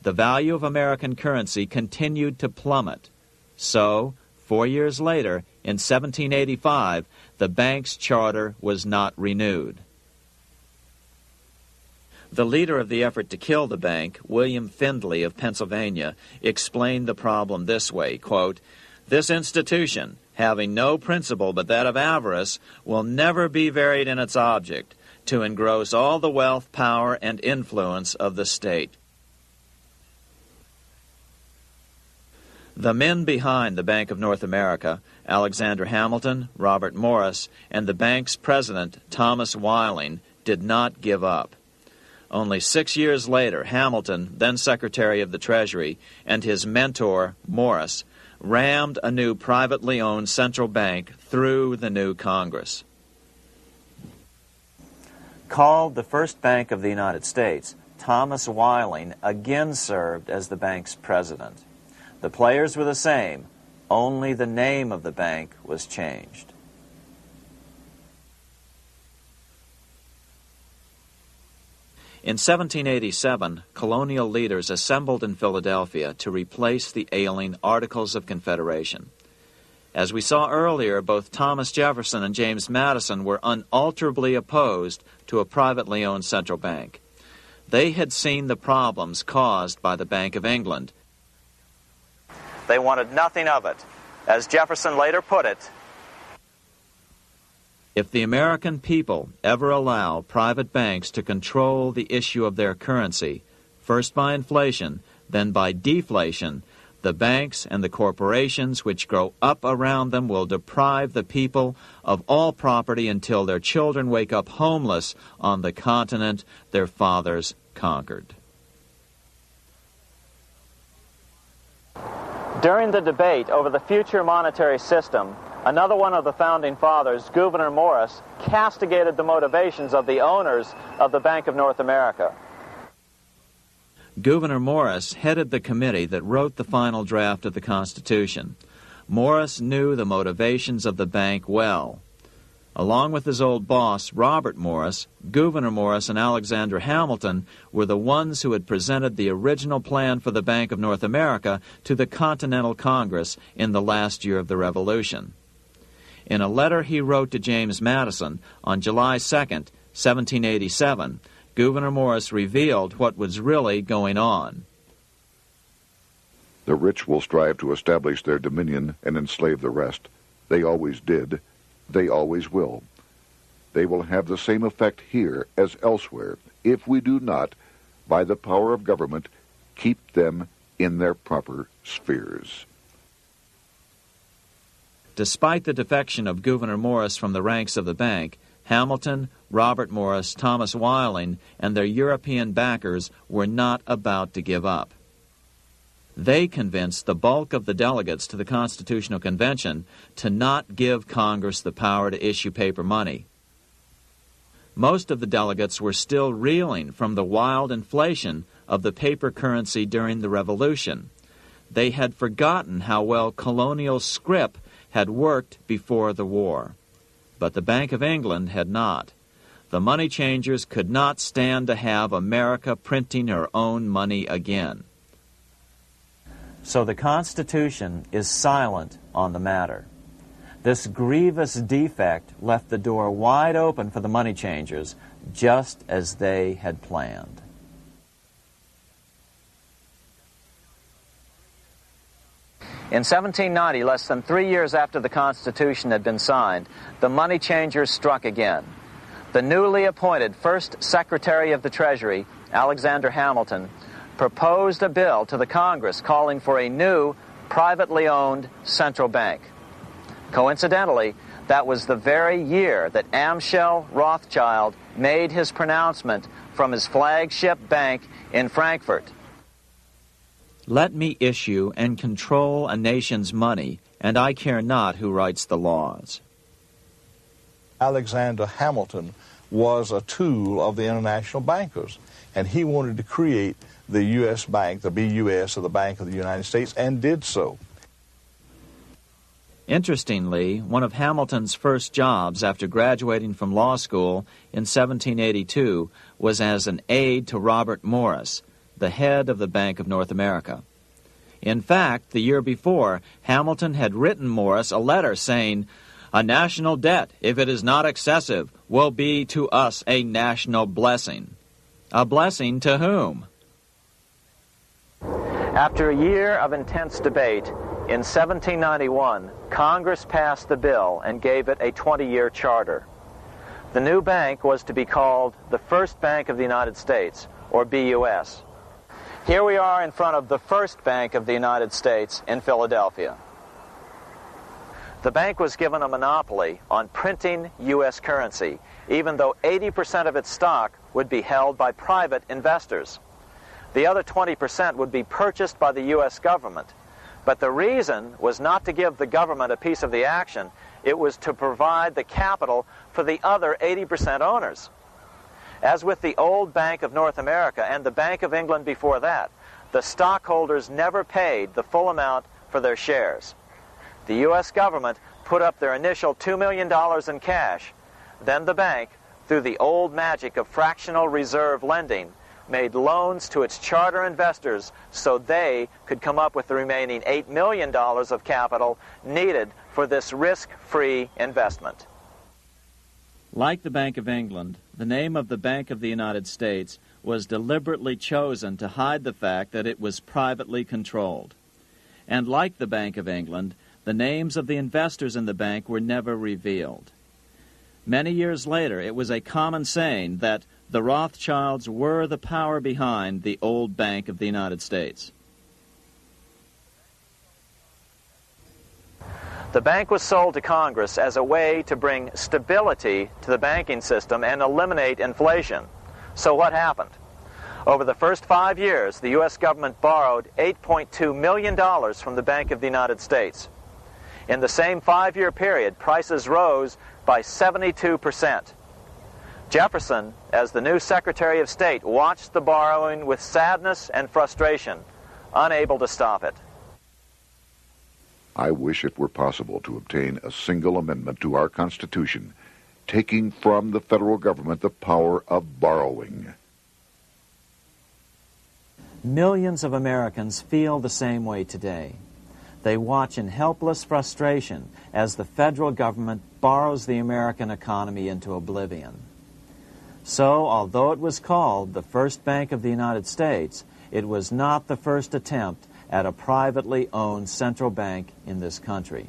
The value of American currency continued to plummet. So, 4 years later, in 1785, the bank's charter was not renewed. The leader of the effort to kill the bank, William Findley of Pennsylvania, explained the problem this way, quote, "This institution, having no principle but that of avarice, will never be varied in its object, to engross all the wealth, power, and influence of the state." The men behind the Bank of North America, Alexander Hamilton, Robert Morris, and the bank's president, Thomas Whiling, did not give up. Only 6 years later, Hamilton, then Secretary of the Treasury, and his mentor, Morris, rammed a new privately owned central bank through the new Congress. Called the first bank of the United States, Thomas Whiling again served as the bank's president. The players were the same, only the name of the bank was changed. In 1787, colonial leaders assembled in Philadelphia to replace the ailing Articles of Confederation. As we saw earlier, both Thomas Jefferson and James Madison were unalterably opposed to a privately owned central bank. They had seen the problems caused by the Bank of England. They wanted nothing of it. As Jefferson later put it, "If the American people ever allow private banks to control the issue of their currency, first by inflation, then by deflation, the banks and the corporations which grow up around them will deprive the people of all property until their children wake up homeless on the continent their fathers conquered." during the debate over the future monetary system, another one of the founding fathers, Gouverneur Morris, castigated the motivations of the owners of the Bank of North America. Gouverneur Morris headed the committee that wrote the final draft of the Constitution. Morris knew the motivations of the bank well. Along with his old boss, Robert Morris, Gouverneur Morris and Alexander Hamilton were the ones who had presented the original plan for the Bank of North America to the Continental Congress in the last year of the Revolution. In a letter he wrote to James Madison on July 2nd, 1787, Gouverneur Morris revealed what was really going on. "The rich will strive to establish their dominion and enslave the rest. They always did. They always will. They will have the same effect here as elsewhere if we do not, by the power of government, keep them in their proper spheres." Despite the defection of Gouverneur Morris from the ranks of the bank, Hamilton, Robert Morris, Thomas Whiling, and their European backers were not about to give up. They convinced the bulk of the delegates to the Constitutional Convention to not give Congress the power to issue paper money. Most of the delegates were still reeling from the wild inflation of the paper currency during the Revolution. They had forgotten how well colonial scrip had worked before the war. But the Bank of England had not. The money changers could not stand to have America printing her own money again. So the Constitution is silent on the matter. This grievous defect left the door wide open for the money changers, just as they had planned. In 1790, less than 3 years after the Constitution had been signed, the money changers struck again. The newly appointed first Secretary of the Treasury, Alexander Hamilton, proposed a bill to the Congress calling for a new, privately owned central bank. Coincidentally, that was the very year that Amschel Rothschild made his pronouncement from his flagship bank in Frankfurt. Let me issue and control a nation's money, and I care not who writes the laws. Alexander Hamilton was a tool of the international bankers, and he wanted to create the U.S. Bank, the BUS, or the Bank of the United States, and did so. Interestingly, one of Hamilton's first jobs after graduating from law school in 1782 was as an aide to Robert Morris, the head of the Bank of North America. In fact, the year before, Hamilton had written Morris a letter saying, "A national debt, if it is not excessive, will be to us a national blessing." A blessing to whom? After a year of intense debate, in 1791, Congress passed the bill and gave it a 20-year charter. The new bank was to be called the First Bank of the United States, or BUS. Here we are in front of the First Bank of the United States in Philadelphia. The bank was given a monopoly on printing U.S. currency, even though 80% of its stock would be held by private investors. The other 20% would be purchased by the U.S. government. But the reason was not to give the government a piece of the action. It was to provide the capital for the other 80% owners. As with the old Bank of North America and the Bank of England before that, the stockholders never paid the full amount for their shares. The U.S. government put up their initial $2 million in cash. Then the bank, through the old magic of fractional reserve lending, made loans to its charter investors so they could come up with the remaining $8 million of capital needed for this risk-free investment. Like the Bank of England, the name of the Bank of the United States was deliberately chosen to hide the fact that it was privately controlled. And like the Bank of England, the names of the investors in the bank were never revealed. Many years later, it was a common saying that the Rothschilds were the power behind the old Bank of the United States. The bank was sold to Congress as a way to bring stability to the banking system and eliminate inflation. So what happened? Over the first 5 years, the U.S. government borrowed $8.2 million from the Bank of the United States. In the same 5-year period, prices rose by 72%. Jefferson, as the new Secretary of State, watched the borrowing with sadness and frustration, unable to stop it. I wish it were possible to obtain a single amendment to our Constitution, taking from the federal government the power of borrowing. Millions of Americans feel the same way today. They watch in helpless frustration as the federal government borrows the American economy into oblivion. So, although it was called the First Bank of the United States, it was not the first attempt at a privately owned central bank in this country.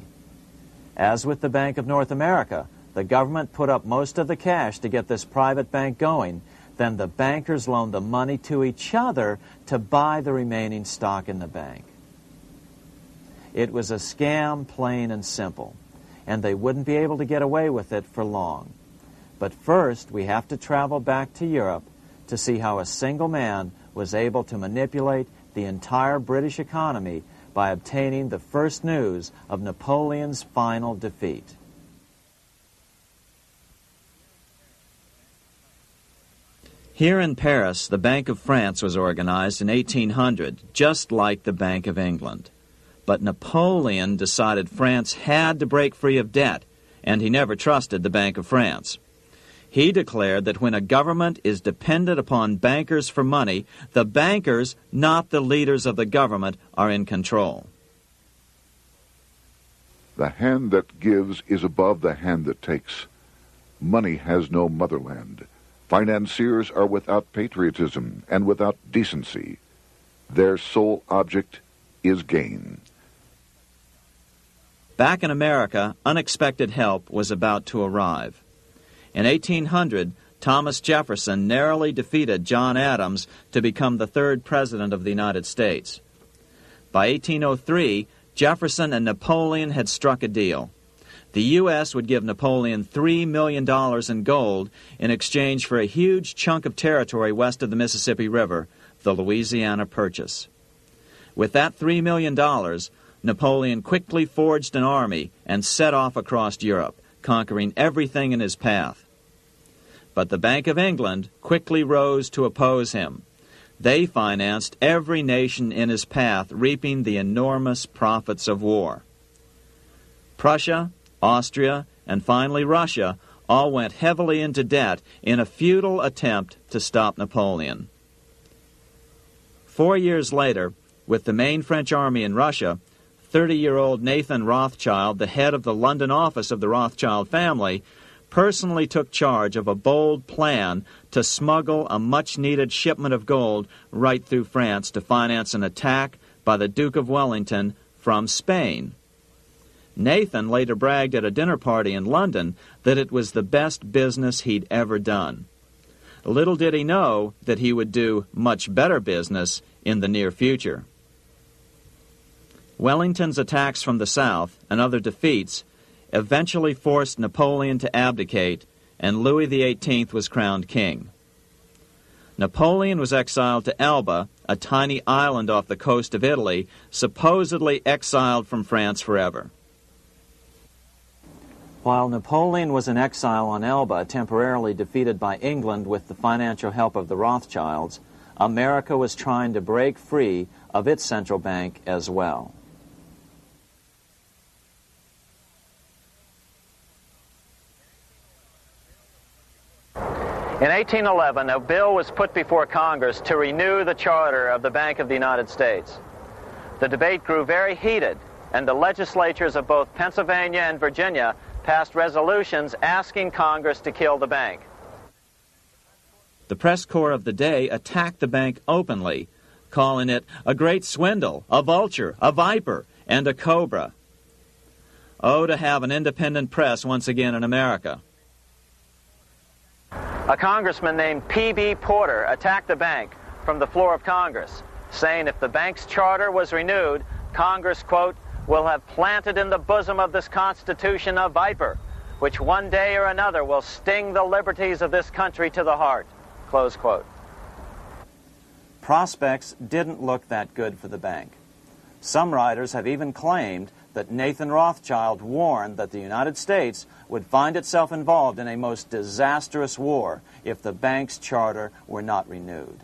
As with the Bank of North America, the government put up most of the cash to get this private bank going, then the bankers loaned the money to each other to buy the remaining stock in the bank. It was a scam, plain and simple, and they wouldn't be able to get away with it for long. But first, we have to travel back to Europe to see how a single man was able to manipulate the entire British economy by obtaining the first news of Napoleon's final defeat. Here in Paris, the Bank of France was organized in 1800, just like the Bank of England. But Napoleon decided France had to break free of debt, and he never trusted the Bank of France. He declared that when a government is dependent upon bankers for money, the bankers, not the leaders of the government, are in control. The hand that gives is above the hand that takes. Money has no motherland. Financiers are without patriotism and without decency. Their sole object is gain. Back in America, unexpected help was about to arrive. In 1800, Thomas Jefferson narrowly defeated John Adams to become the third president of the United States. By 1803, Jefferson and Napoleon had struck a deal. The U.S. would give Napoleon $3 million in gold in exchange for a huge chunk of territory west of the Mississippi River, the Louisiana Purchase. With that $3 million, Napoleon quickly forged an army and set off across Europe, conquering everything in his path. But the Bank of England quickly rose to oppose him. They financed every nation in his path, reaping the enormous profits of war. Prussia, Austria, and finally Russia all went heavily into debt in a futile attempt to stop Napoleon. 4 years later, with the main French army in Russia, 30-year-old Nathan Rothschild, the head of the London office of the Rothschild family, personally took charge of a bold plan to smuggle a much-needed shipment of gold right through France to finance an attack by the Duke of Wellington from Spain. Nathan later bragged at a dinner party in London that it was the best business he'd ever done. Little did he know that he would do much better business in the near future. Wellington's attacks from the south and other defeats eventually forced Napoleon to abdicate, and Louis XVIII was crowned king. Napoleon was exiled to Elba, a tiny island off the coast of Italy, supposedly exiled from France forever. While Napoleon was in exile on Elba, temporarily defeated by England with the financial help of the Rothschilds, America was trying to break free of its central bank as well. In 1811, a bill was put before Congress to renew the charter of the Bank of the United States. The debate grew very heated, and the legislatures of both Pennsylvania and Virginia passed resolutions asking Congress to kill the bank. The press corps of the day attacked the bank openly, calling it a great swindle, a vulture, a viper, and a cobra. Oh, to have an independent press once again in America. A congressman named P.B. Porter attacked the bank from the floor of Congress, saying if the bank's charter was renewed, Congress, quote, will have planted in the bosom of this Constitution a viper, which one day or another will sting the liberties of this country to the heart, close quote. Prospects didn't look that good for the bank. Some writers have even claimed that Nathan Rothschild warned that the United States would find itself involved in a most disastrous war if the bank's charter were not renewed.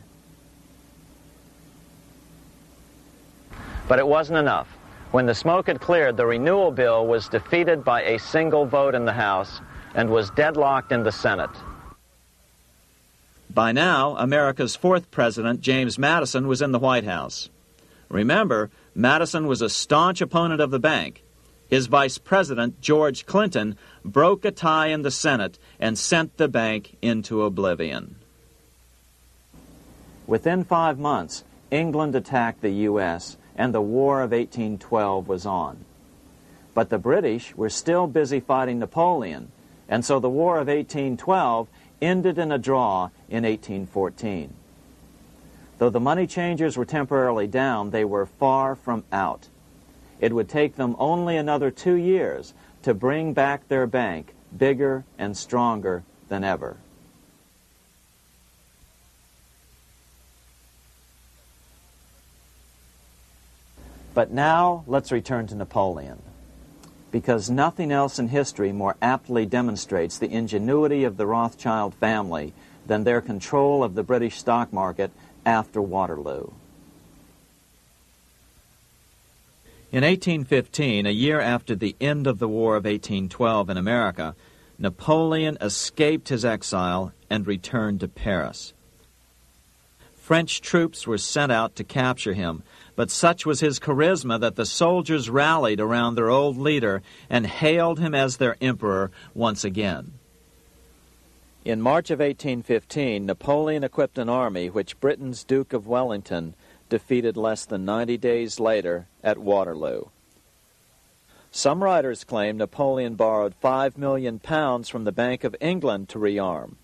But it wasn't enough. When the smoke had cleared, the renewal bill was defeated by a single vote in the House and was deadlocked in the Senate. By now, America's fourth president, James Madison, was in the White House. Remember, Madison was a staunch opponent of the bank. His vice president, George Clinton, broke a tie in the Senate and sent the bank into oblivion. Within 5 months, England attacked the U.S., and the War of 1812 was on. But the British were still busy fighting Napoleon, and so the War of 1812 ended in a draw in 1814. Though the money changers were temporarily down, they were far from out. It would take them only another 2 years to bring back their bank bigger and stronger than ever. But now let's return to Napoleon, because nothing else in history more aptly demonstrates the ingenuity of the Rothschild family than their control of the British stock market after Waterloo. In 1815, a year after the end of the War of 1812 in America, Napoleon escaped his exile and returned to Paris. French troops were sent out to capture him, but such was his charisma that the soldiers rallied around their old leader and hailed him as their emperor once again. In March of 1815, Napoleon equipped an army which Britain's Duke of Wellington defeated less than 90 days later at Waterloo. Some writers claim Napoleon borrowed £5 million from the Bank of England to rearm,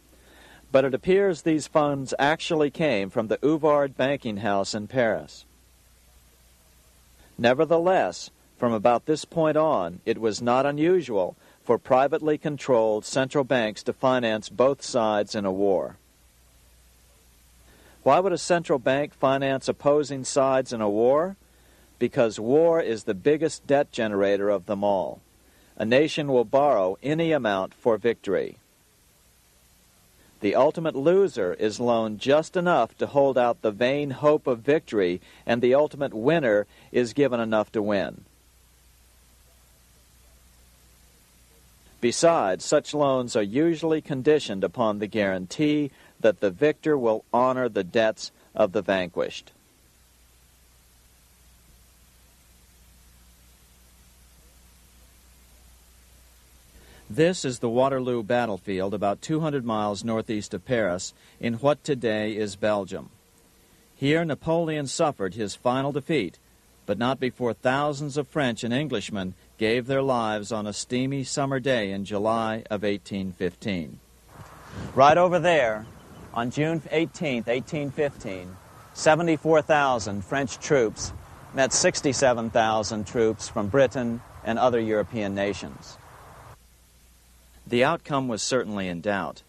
but it appears these funds actually came from the Ouvard banking house in Paris. Nevertheless, from about this point on, it was not unusual for privately controlled central banks to finance both sides in a war. Why would a central bank finance opposing sides in a war? Because war is the biggest debt generator of them all. A nation will borrow any amount for victory. The ultimate loser is loaned just enough to hold out the vain hope of victory, and the ultimate winner is given enough to win. Besides, such loans are usually conditioned upon the guarantee that the victor will honor the debts of the vanquished. This is the Waterloo battlefield about 200 miles northeast of Paris in what today is Belgium. Here Napoleon suffered his final defeat, but not before thousands of French and Englishmen gave their lives on a steamy summer day in July of 1815. Right over there, on June 18, 1815, 74,000 French troops met 67,000 troops from Britain and other European nations. The outcome was certainly in doubt.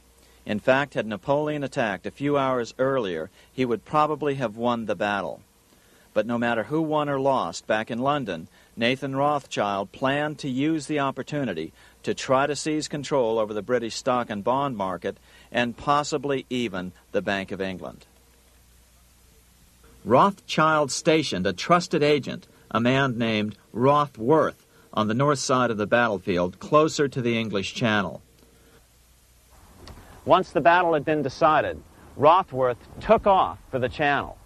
In fact, had Napoleon attacked a few hours earlier, he would probably have won the battle. But no matter who won or lost, back in London, Nathan Rothschild planned to use the opportunity to try to seize control over the British stock and bond market and possibly even the Bank of England. Rothschild stationed a trusted agent, a man named Rothworth, on the north side of the battlefield, closer to the English Channel. Once the battle had been decided, Rothworth took off for the Channel.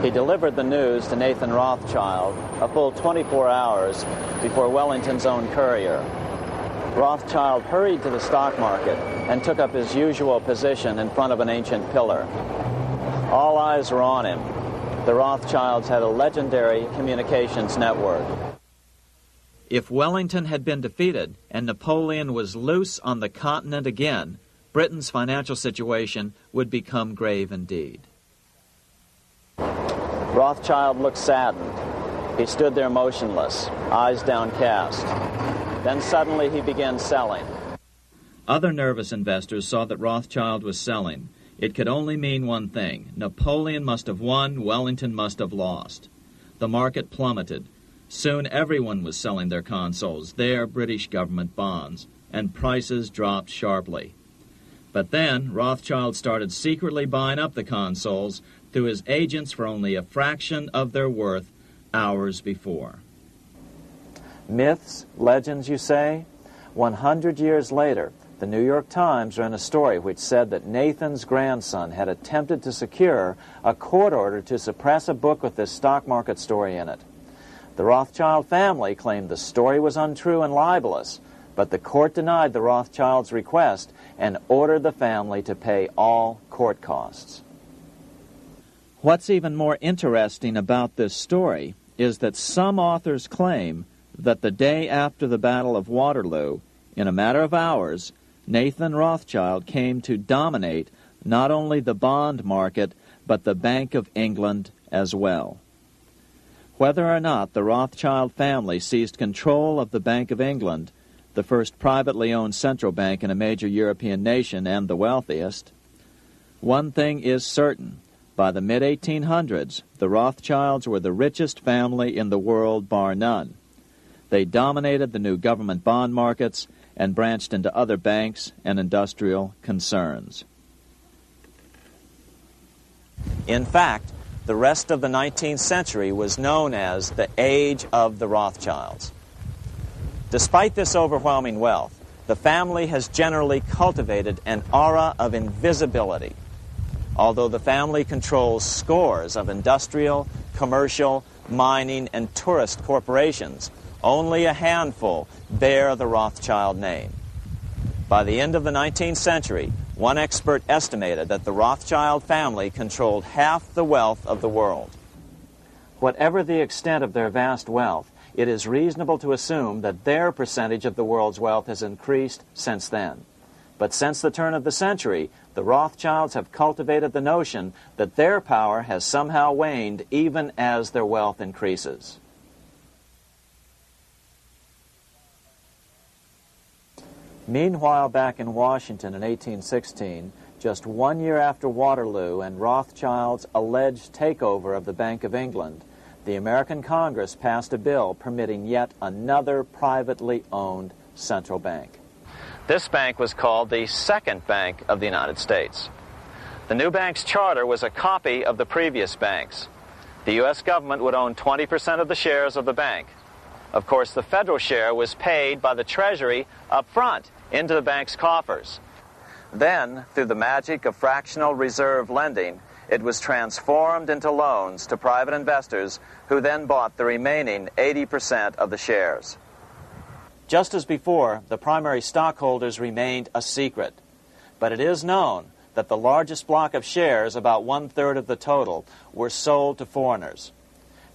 He delivered the news to Nathan Rothschild a full 24 hours before Wellington's own courier. Rothschild hurried to the stock market and took up his usual position in front of an ancient pillar. All eyes were on him. The Rothschilds had a legendary communications network. If Wellington had been defeated and Napoleon was loose on the continent again, Britain's financial situation would become grave indeed. Rothschild looked saddened. He stood there motionless, eyes downcast. Then suddenly he began selling. Other nervous investors saw that Rothschild was selling. It could only mean one thing. Napoleon must have won, Wellington must have lost. The market plummeted. Soon everyone was selling their consols, their British government bonds, and prices dropped sharply. But then Rothschild started secretly buying up the consols through his agents for only a fraction of their worth hours before. Myths, legends, you say? 100 years later, the New York Times ran a story which said that Nathan's grandson had attempted to secure a court order to suppress a book with this stock market story in it. The Rothschild family claimed the story was untrue and libelous, but the court denied the Rothschilds' request and ordered the family to pay all court costs. What's even more interesting about this story is that some authors claim that the day after the Battle of Waterloo, in a matter of hours, Nathan Rothschild came to dominate not only the bond market, but the Bank of England as well. Whether or not the Rothschild family seized control of the Bank of England, the first privately owned central bank in a major European nation and the wealthiest, one thing is certain. By the mid-1800s, the Rothschilds were the richest family in the world, bar none. They dominated the new government bond markets and branched into other banks and industrial concerns. In fact, the rest of the 19th century was known as the Age of the Rothschilds. Despite this overwhelming wealth, the family has generally cultivated an aura of invisibility. Although the family controls scores of industrial, commercial, mining, and tourist corporations, only a handful bear the Rothschild name. By the end of the 19th century, one expert estimated that the Rothschild family controlled half the wealth of the world. Whatever the extent of their vast wealth, it is reasonable to assume that their percentage of the world's wealth has increased since then. But since the turn of the century, the Rothschilds have cultivated the notion that their power has somehow waned even as their wealth increases. Meanwhile, back in Washington in 1816, just 1 year after Waterloo and Rothschild's alleged takeover of the Bank of England, the American Congress passed a bill permitting yet another privately owned central bank. This bank was called the Second Bank of the United States. The new bank's charter was a copy of the previous bank's. The U.S. government would own 20% of the shares of the bank. Of course, the federal share was paid by the Treasury up front into the bank's coffers. Then, through the magic of fractional reserve lending, it was transformed into loans to private investors who then bought the remaining 80% of the shares. Just as before, the primary stockholders remained a secret. But it is known that the largest block of shares, about 1/3 of the total, were sold to foreigners.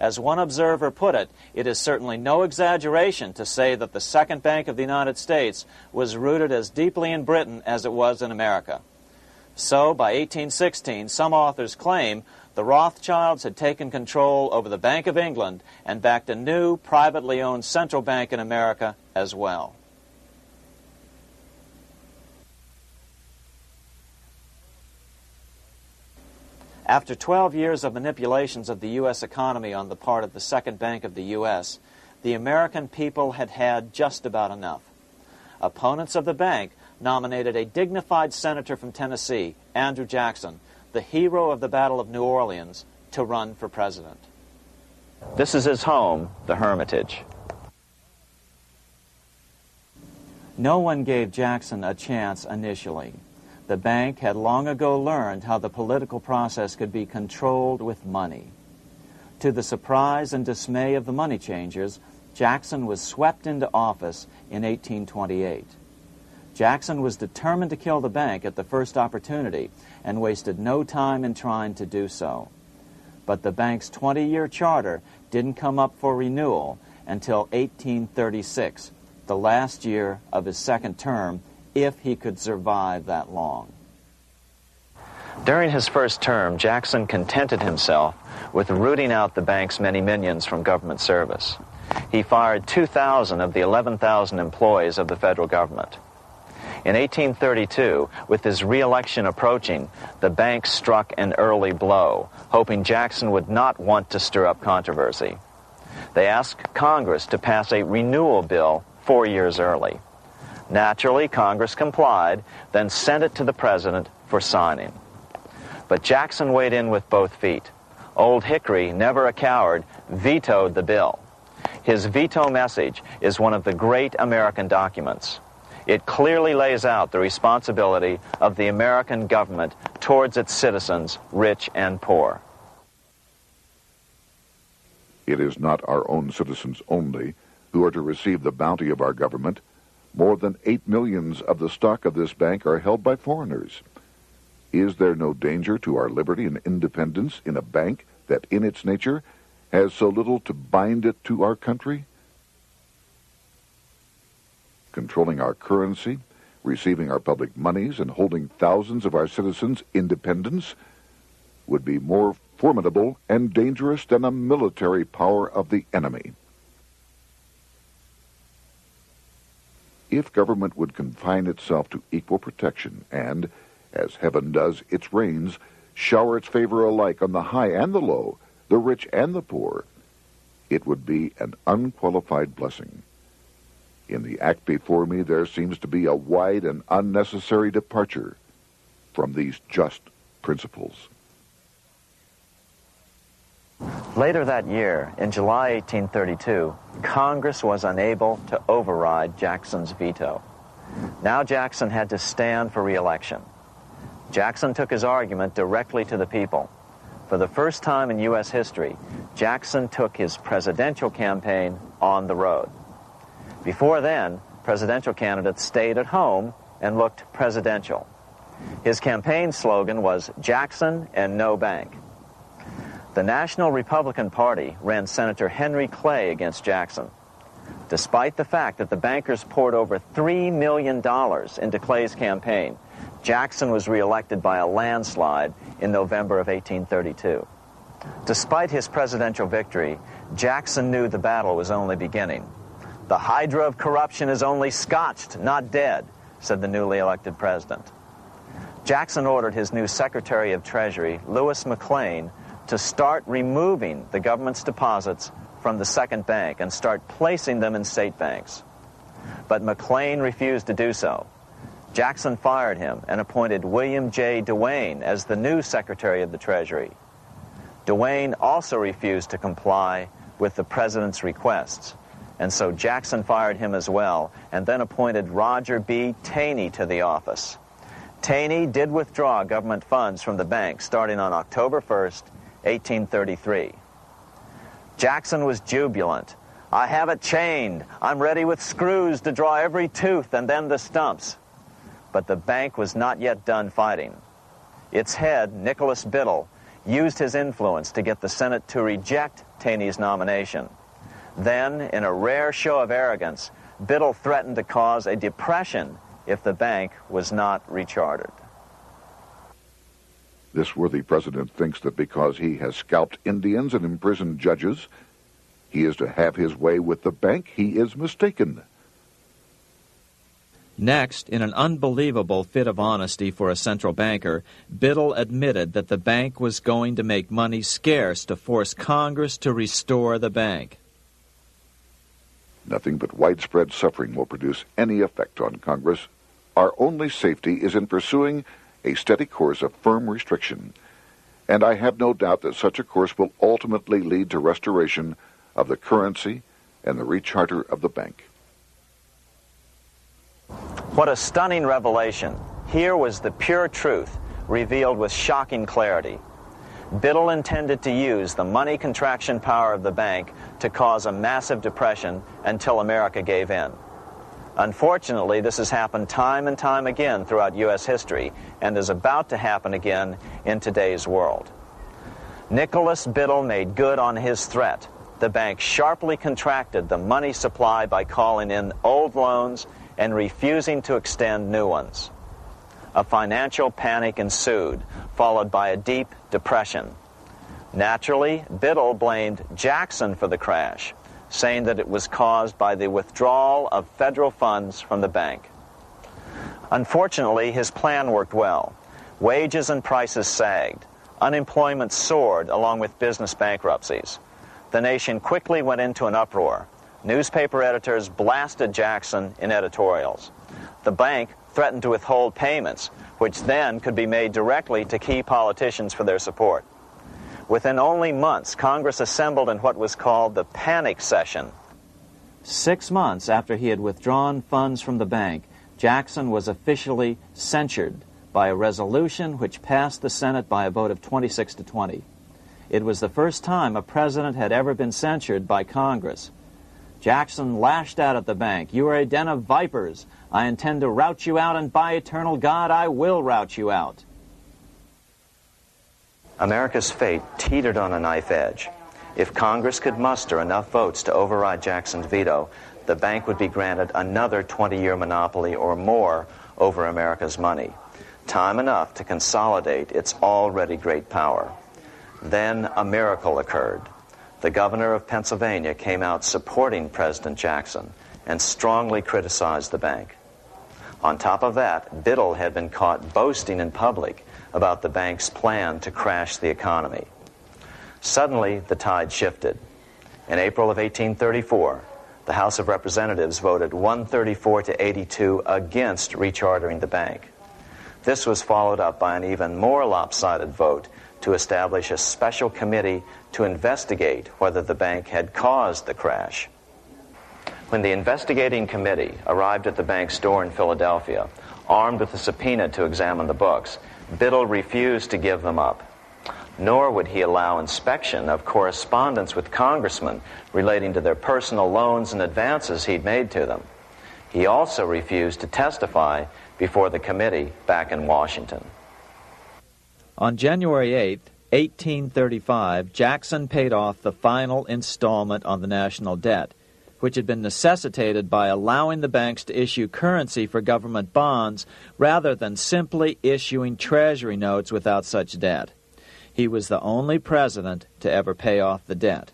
As one observer put it, it is certainly no exaggeration to say that the Second Bank of the United States was rooted as deeply in Britain as it was in America. So, by 1816, some authors claim the Rothschilds had taken control over the Bank of England and backed a new, privately owned central bank in America as well. After 12 years of manipulations of the U.S. economy on the part of the Second Bank of the U.S., the American people had had just about enough. Opponents of the bank nominated a dignified senator from Tennessee, Andrew Jackson, the hero of the Battle of New Orleans, to run for president. This is his home, the Hermitage. No one gave Jackson a chance initially. The bank had long ago learned how the political process could be controlled with money. To the surprise and dismay of the money changers, Jackson was swept into office in 1828. Jackson was determined to kill the bank at the first opportunity and wasted no time in trying to do so. But the bank's 20-year charter didn't come up for renewal until 1836, the last year of his second term, if he could survive that long. During his first term, Jackson contented himself with rooting out the bank's many minions from government service. He fired 2,000 of the 11,000 employees of the federal government. In 1832, with his re-election approaching, the bank struck an early blow, hoping Jackson would not want to stir up controversy. They asked Congress to pass a renewal bill 4 years early. Naturally, Congress complied, then sent it to the president for signing. But Jackson weighed in with both feet. Old Hickory, never a coward, vetoed the bill. His veto message is one of the great American documents. It clearly lays out the responsibility of the American government towards its citizens, rich and poor. It is not our own citizens only who are to receive the bounty of our government. More than 8 million of the stock of this bank are held by foreigners. Is there no danger to our liberty and independence in a bank that in its nature has so little to bind it to our country? Controlling our currency, receiving our public monies, and holding thousands of our citizens' independence would be more formidable and dangerous than a military power of the enemy. If government would confine itself to equal protection and, as heaven does its rains, shower its favor alike on the high and the low, the rich and the poor, it would be an unqualified blessing. In the act before me, there seems to be a wide and unnecessary departure from these just principles. Later that year, in July 1832, Congress was unable to override Jackson's veto. Now Jackson had to stand for re-election. Jackson took his argument directly to the people. For the first time in U.S. history, Jackson took his presidential campaign on the road. Before then, presidential candidates stayed at home and looked presidential. His campaign slogan was "Jackson and no bank." The National Republican Party ran Senator Henry Clay against Jackson. Despite the fact that the bankers poured over $3 million into Clay's campaign, Jackson was reelected by a landslide in November of 1832. Despite his presidential victory, Jackson knew the battle was only beginning. "The hydra of corruption is only scotched, not dead," said the newly elected president. Jackson ordered his new Secretary of Treasury, Lewis McLean, to start removing the government's deposits from the second bank and start placing them in state banks. But McLean refused to do so. Jackson fired him and appointed William J. Duane as the new Secretary of the Treasury. Duane also refused to comply with the president's requests, and so Jackson fired him as well and then appointed Roger B. Taney to the office. Taney did withdraw government funds from the bank starting on October 1st, 1833. Jackson was jubilant. "I have it chained. I'm ready with screws to draw every tooth and then the stumps." But the bank was not yet done fighting. Its head, Nicholas Biddle, used his influence to get the Senate to reject Taney's nomination. Then, in a rare show of arrogance, Biddle threatened to cause a depression if the bank was not rechartered. This worthy president thinks that because he has scalped Indians and imprisoned judges, he is to have his way with the bank. He is mistaken. Next, in an unbelievable fit of honesty for a central banker, Biddle admitted that the bank was going to make money scarce to force Congress to restore the bank. Nothing but widespread suffering will produce any effect on Congress. Our only safety is in pursuing a steady course of firm restriction, and I have no doubt that such a course will ultimately lead to restoration of the currency and the recharter of the bank. What a stunning revelation. Here was the pure truth, revealed with shocking clarity. Biddle intended to use the money contraction power of the bank to cause a massive depression until America gave in. Unfortunately, this has happened time and time again throughout U.S. history and is about to happen again in today's world. Nicholas Biddle made good on his threat. The bank sharply contracted the money supply by calling in old loans and refusing to extend new ones. A financial panic ensued, followed by a deep depression. Naturally, Biddle blamed Jackson for the crash, saying that it was caused by the withdrawal of federal funds from the bank. Unfortunately, his plan worked well. Wages and prices sagged. Unemployment soared along with business bankruptcies. The nation quickly went into an uproar. Newspaper editors blasted Jackson in editorials. The bank threatened to withhold payments, which then could be made directly to key politicians for their support. Within only months, Congress assembled in what was called the panic session. 6 months after he had withdrawn funds from the bank, Jackson was officially censured by a resolution which passed the Senate by a vote of 26 to 20. It was the first time a president had ever been censured by Congress. Jackson lashed out at the bank. "You are a den of vipers. I intend to rout you out, and by eternal God, I will rout you out." America's fate teetered on a knife edge. If Congress could muster enough votes to override Jackson's veto, the bank would be granted another 20-year monopoly or more over America's money, time enough to consolidate its already great power. Then a miracle occurred. The governor of Pennsylvania came out supporting President Jackson and strongly criticized the bank. On top of that, Biddle had been caught boasting in public about the bank's plan to crash the economy. Suddenly, the tide shifted. In April of 1834, the House of Representatives voted 134 to 82 against rechartering the bank. This was followed up by an even more lopsided vote to establish a special committee to investigate whether the bank had caused the crash. When the investigating committee arrived at the bank's door in Philadelphia, armed with a subpoena to examine the books, Biddle refused to give them up. Nor would he allow inspection of correspondence with congressmen relating to their personal loans and advances he'd made to them. He also refused to testify before the committee back in Washington. On January 8, 1835, Jackson paid off the final installment on the national debt, which had been necessitated by allowing the banks to issue currency for government bonds rather than simply issuing treasury notes without such debt. He was the only president to ever pay off the debt.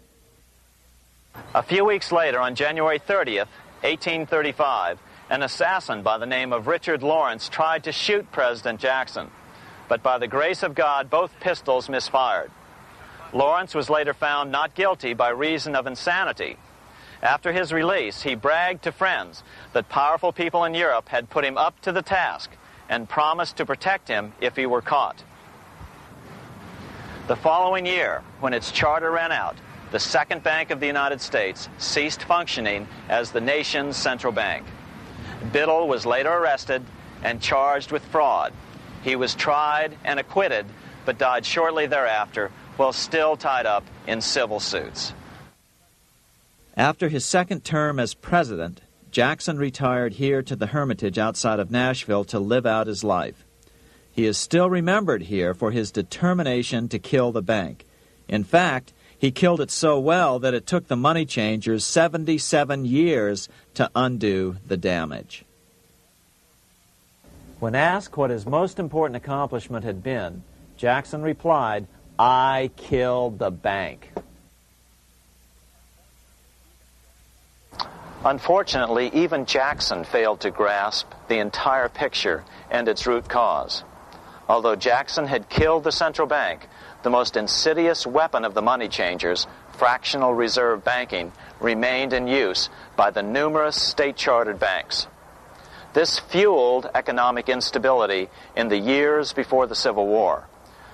A few weeks later, on January 30th, 1835, an assassin by the name of Richard Lawrence tried to shoot President Jackson, but by the grace of God, both pistols misfired. Lawrence was later found not guilty by reason of insanity. After his release, he bragged to friends that powerful people in Europe had put him up to the task and promised to protect him if he were caught. The following year, when its charter ran out, the Second Bank of the United States ceased functioning as the nation's central bank. Biddle was later arrested and charged with fraud. He was tried and acquitted, but died shortly thereafter while still tied up in civil suits. After his second term as president, Jackson retired here to the Hermitage outside of Nashville to live out his life. He is still remembered here for his determination to kill the bank. In fact, he killed it so well that it took the money changers 77 years to undo the damage. When asked what his most important accomplishment had been, Jackson replied, "I killed the bank." Unfortunately, even Jackson failed to grasp the entire picture and its root cause. Although Jackson had killed the central bank, the most insidious weapon of the money changers, fractional reserve banking, remained in use by the numerous state-chartered banks. This fueled economic instability in the years before the Civil War.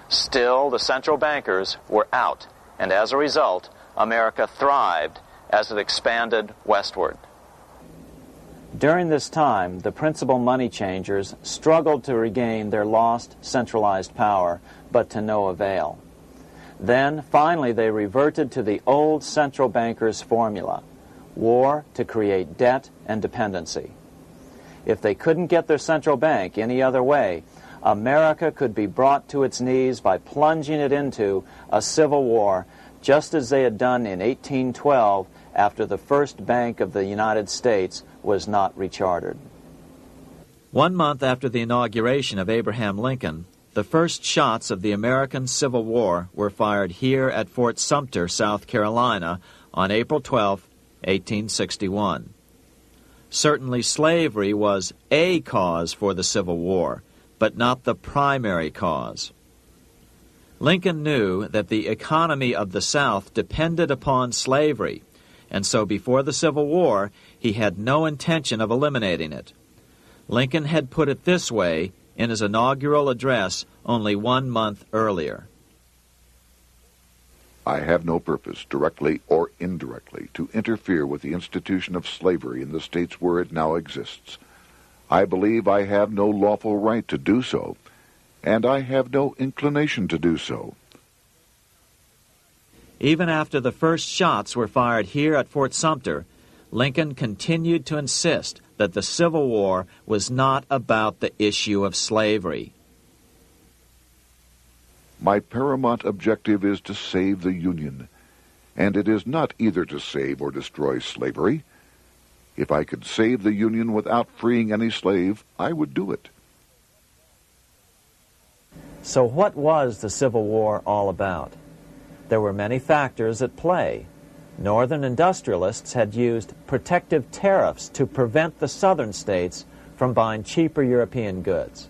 Still, the central bankers were out, and as a result, America thrived as it expanded westward. During this time, the principal money changers struggled to regain their lost centralized power, but to no avail. Then, finally, they reverted to the old central bankers' formula: war to create debt and dependency. If they couldn't get their central bank any other way, America could be brought to its knees by plunging it into a civil war, just as they had done in 1812 after the first Bank of the United States was not rechartered. 1 month after the inauguration of Abraham Lincoln, the first shots of the American Civil War were fired here at Fort Sumter, South Carolina, on April 12, 1861. Certainly slavery was a cause for the Civil War, but not the primary cause. Lincoln knew that the economy of the South depended upon slavery, and so before the Civil War, he had no intention of eliminating it. Lincoln had put it this way in his inaugural address only 1 month earlier. I have no purpose, directly or indirectly, to interfere with the institution of slavery in the states where it now exists. I believe I have no lawful right to do so, and I have no inclination to do so. Even after the first shots were fired here at Fort Sumter, Lincoln continued to insist that the Civil War was not about the issue of slavery. My paramount objective is to save the Union, and it is not either to save or destroy slavery. If I could save the Union without freeing any slave, I would do it. So what was the Civil War all about? There were many factors at play. Northern industrialists had used protective tariffs to prevent the southern states from buying cheaper European goods.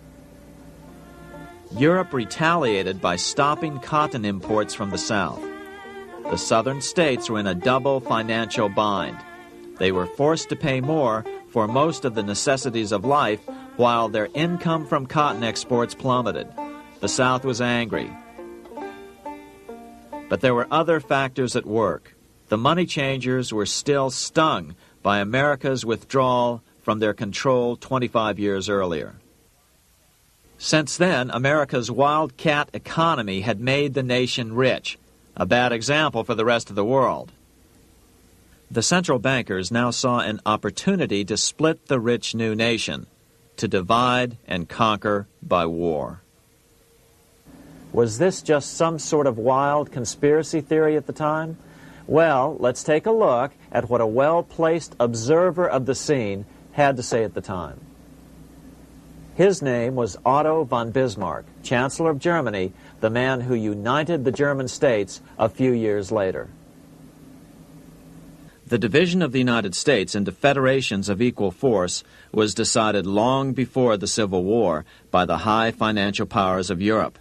Europe retaliated by stopping cotton imports from the South. The southern states were in a double financial bind. They were forced to pay more for most of the necessities of life, while their income from cotton exports plummeted. The South was angry. But there were other factors at work. The money changers were still stung by America's withdrawal from their control 25 years earlier. Since then, America's wildcat economy had made the nation rich, a bad example for the rest of the world. The central bankers now saw an opportunity to split the rich new nation, to divide and conquer by war. Was this just some sort of wild conspiracy theory at the time? Well, let's take a look at what a well-placed observer of the scene had to say at the time. His name was Otto von Bismarck, Chancellor of Germany, the man who united the German states a few years later. The division of the United States into federations of equal force was decided long before the Civil War by the high financial powers of Europe.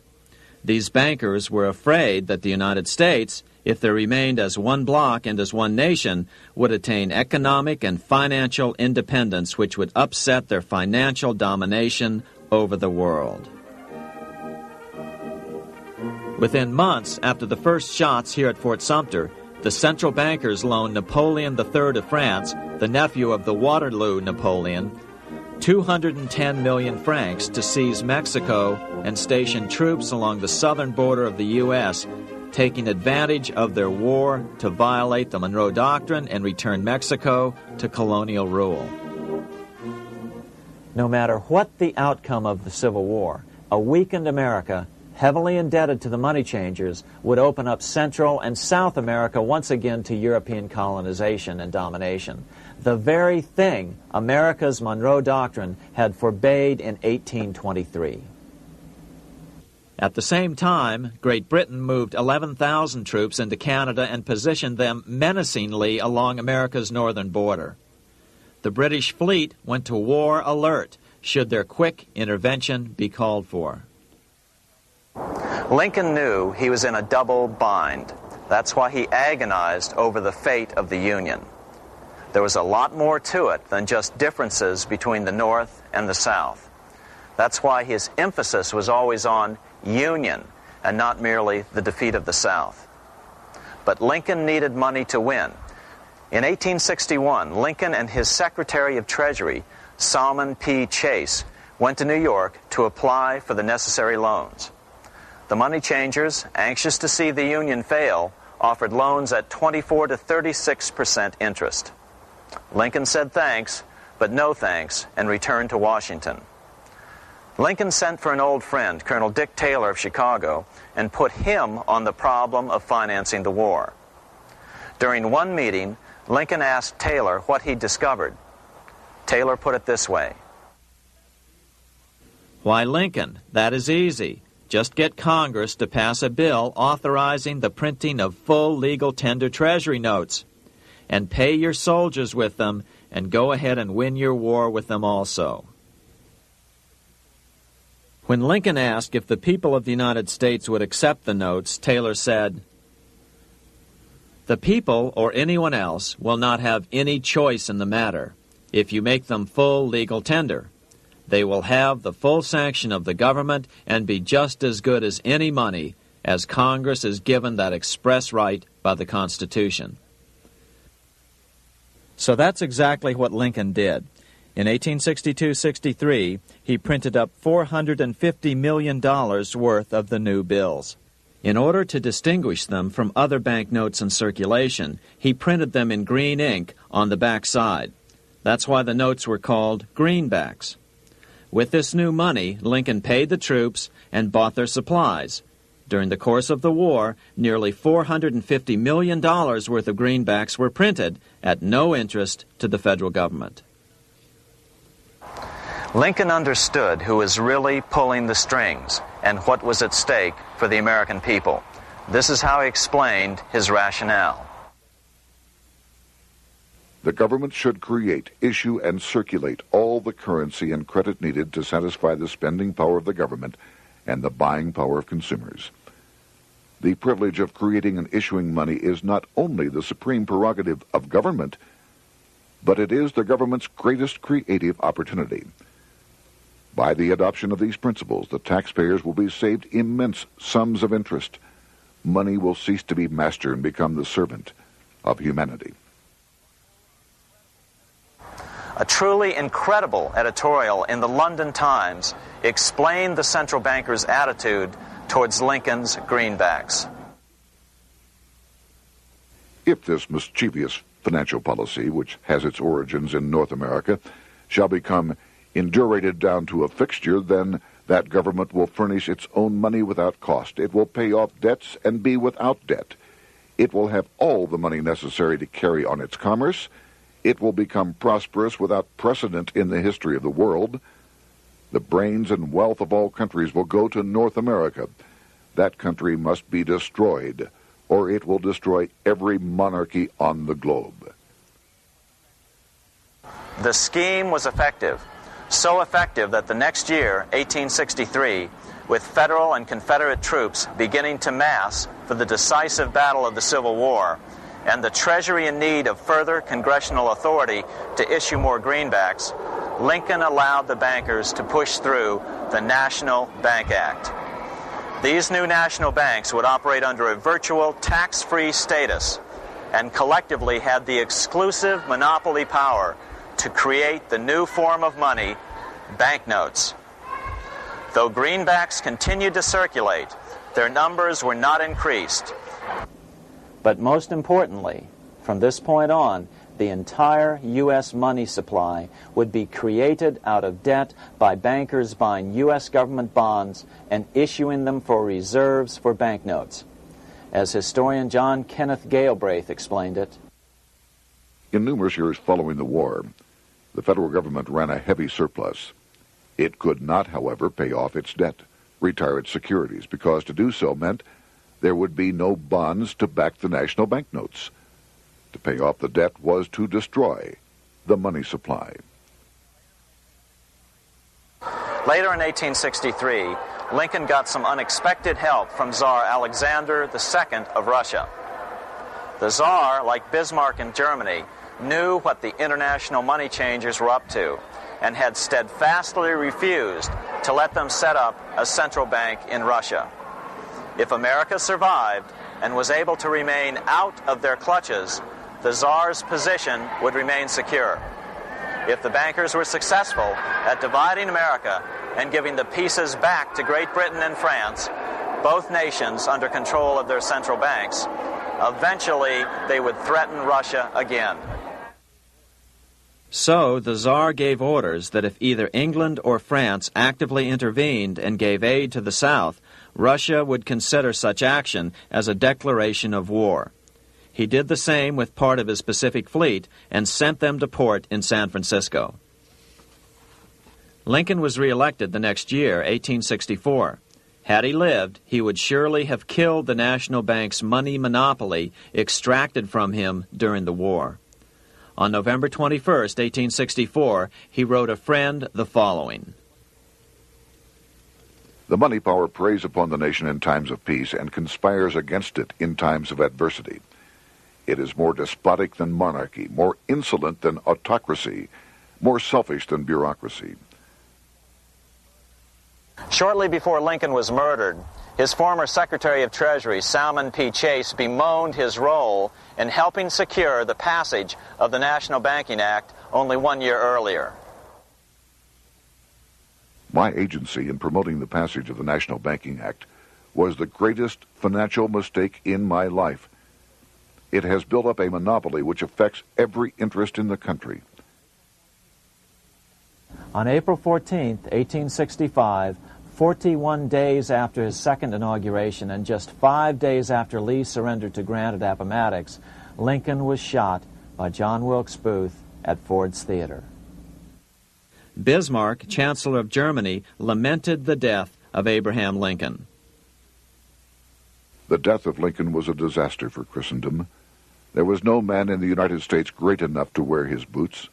These bankers were afraid that the United States, if they remained as one bloc and as one nation, would attain economic and financial independence which would upset their financial domination over the world. Within months after the first shots here at Fort Sumter, the central bankers loaned Napoleon III of France, the nephew of the Waterloo Napoleon, 210 million francs to seize Mexico and station troops along the southern border of the U.S., taking advantage of their war to violate the Monroe Doctrine and return Mexico to colonial rule. No matter what the outcome of the Civil War, a weakened America, heavily indebted to the money changers, would open up Central and South America once again to European colonization and domination. The very thing America's Monroe Doctrine had forbade in 1823. At the same time, Great Britain moved 11,000 troops into Canada and positioned them menacingly along America's northern border. The British fleet went to war alert should their quick intervention be called for. Lincoln knew he was in a double bind. That's why he agonized over the fate of the Union. There was a lot more to it than just differences between the North and the South. That's why his emphasis was always on union and not merely the defeat of the South. But Lincoln needed money to win. In 1861, Lincoln and his Secretary of Treasury, Salmon P. Chase, went to New York to apply for the necessary loans. The money changers, anxious to see the Union fail, offered loans at 24 to 36% interest. Lincoln said thanks, but no thanks, and returned to Washington. Lincoln sent for an old friend, Colonel Dick Taylor of Chicago, and put him on the problem of financing the war. During one meeting, Lincoln asked Taylor what he'd discovered. Taylor put it this way. Why, Lincoln, that is easy. Just get Congress to pass a bill authorizing the printing of full legal tender Treasury notes, and pay your soldiers with them, and go ahead and win your war with them also. When Lincoln asked if the people of the United States would accept the notes, Taylor said, "The people, or anyone else, will not have any choice in the matter if you make them full legal tender. They will have the full sanction of the government and be just as good as any money, as Congress is given that express right by the Constitution." So that's exactly what Lincoln did. In 1862-63, he printed up $450 million worth of the new bills. In order to distinguish them from other banknotes in circulation, he printed them in green ink on the back side. That's why the notes were called greenbacks. With this new money, Lincoln paid the troops and bought their supplies. During the course of the war, nearly $450 million worth of greenbacks were printed at no interest to the federal government. Lincoln understood who was really pulling the strings and what was at stake for the American people. This is how he explained his rationale. The government should create, issue, and circulate all the currency and credit needed to satisfy the spending power of the government and the buying power of consumers. The privilege of creating and issuing money is not only the supreme prerogative of government, but it is the government's greatest creative opportunity. By the adoption of these principles, the taxpayers will be saved immense sums of interest. Money will cease to be master and become the servant of humanity. A truly incredible editorial in the London Times explained the central bankers' attitude towards Lincoln's greenbacks. If this mischievous financial policy, which has its origins in North America, shall become indurated down to a fixture, then That government will furnish its own money without cost. It will pay off debts and be without debt. It will have all the money necessary to carry on its commerce. It will become prosperous without precedent in the history of the world. The brains and wealth of all countries will go to North America. That country must be destroyed, or it will destroy every monarchy on the globe. The scheme was effective, so effective that the next year, 1863, with Federal and Confederate troops beginning to mass for the decisive battle of the Civil War, and the Treasury in need of further congressional authority to issue more greenbacks, Lincoln allowed the bankers to push through the National Bank Act. These new national banks would operate under a virtual tax-free status and collectively had the exclusive monopoly power to create the new form of money, banknotes. Though greenbacks continued to circulate, their numbers were not increased. But most importantly, from this point on, the entire U.S. money supply would be created out of debt by bankers buying U.S. government bonds and issuing them for reserves for banknotes. As historian John Kenneth Galbraith explained it, in numerous years following the war, the federal government ran a heavy surplus. It could not, however, pay off its debt, retire its securities, because to do so meant there would be no bonds to back the national banknotes. To pay off the debt was to destroy the money supply. Later in 1863, Lincoln got some unexpected help from Tsar Alexander II of Russia. The Tsar, like Bismarck in Germany, knew what the international money changers were up to and had steadfastly refused to let them set up a central bank in Russia. If America survived and was able to remain out of their clutches, the Tsar's position would remain secure. If the bankers were successful at dividing America and giving the pieces back to Great Britain and France, both nations under control of their central banks, eventually they would threaten Russia again. So the Tsar gave orders that if either England or France actively intervened and gave aid to the South, Russia would consider such action as a declaration of war. He did the same with part of his Pacific Fleet and sent them to port in San Francisco. Lincoln was reelected the next year, 1864. Had he lived, he would surely have killed the national bank's money monopoly extracted from him during the war. On November 21, 1864, he wrote a friend the following: The money power preys upon the nation in times of peace and conspires against it in times of adversity. It is more despotic than monarchy, more insolent than autocracy, more selfish than bureaucracy. Shortly before Lincoln was murdered, his former Secretary of Treasury, Salmon P. Chase, bemoaned his role in helping secure the passage of the National Banking Act only 1 year earlier. My agency in promoting the passage of the National Banking Act was the greatest financial mistake in my life. It has built up a monopoly which affects every interest in the country. On April 14, 1865, 41 days after his second inauguration and just 5 days after Lee surrendered to Grant at Appomattox, Lincoln was shot by John Wilkes Booth at Ford's Theater. Bismarck, Chancellor of Germany, lamented the death of Abraham Lincoln. The death of Lincoln was a disaster for Christendom. There was no man in the United States great enough to wear his boots.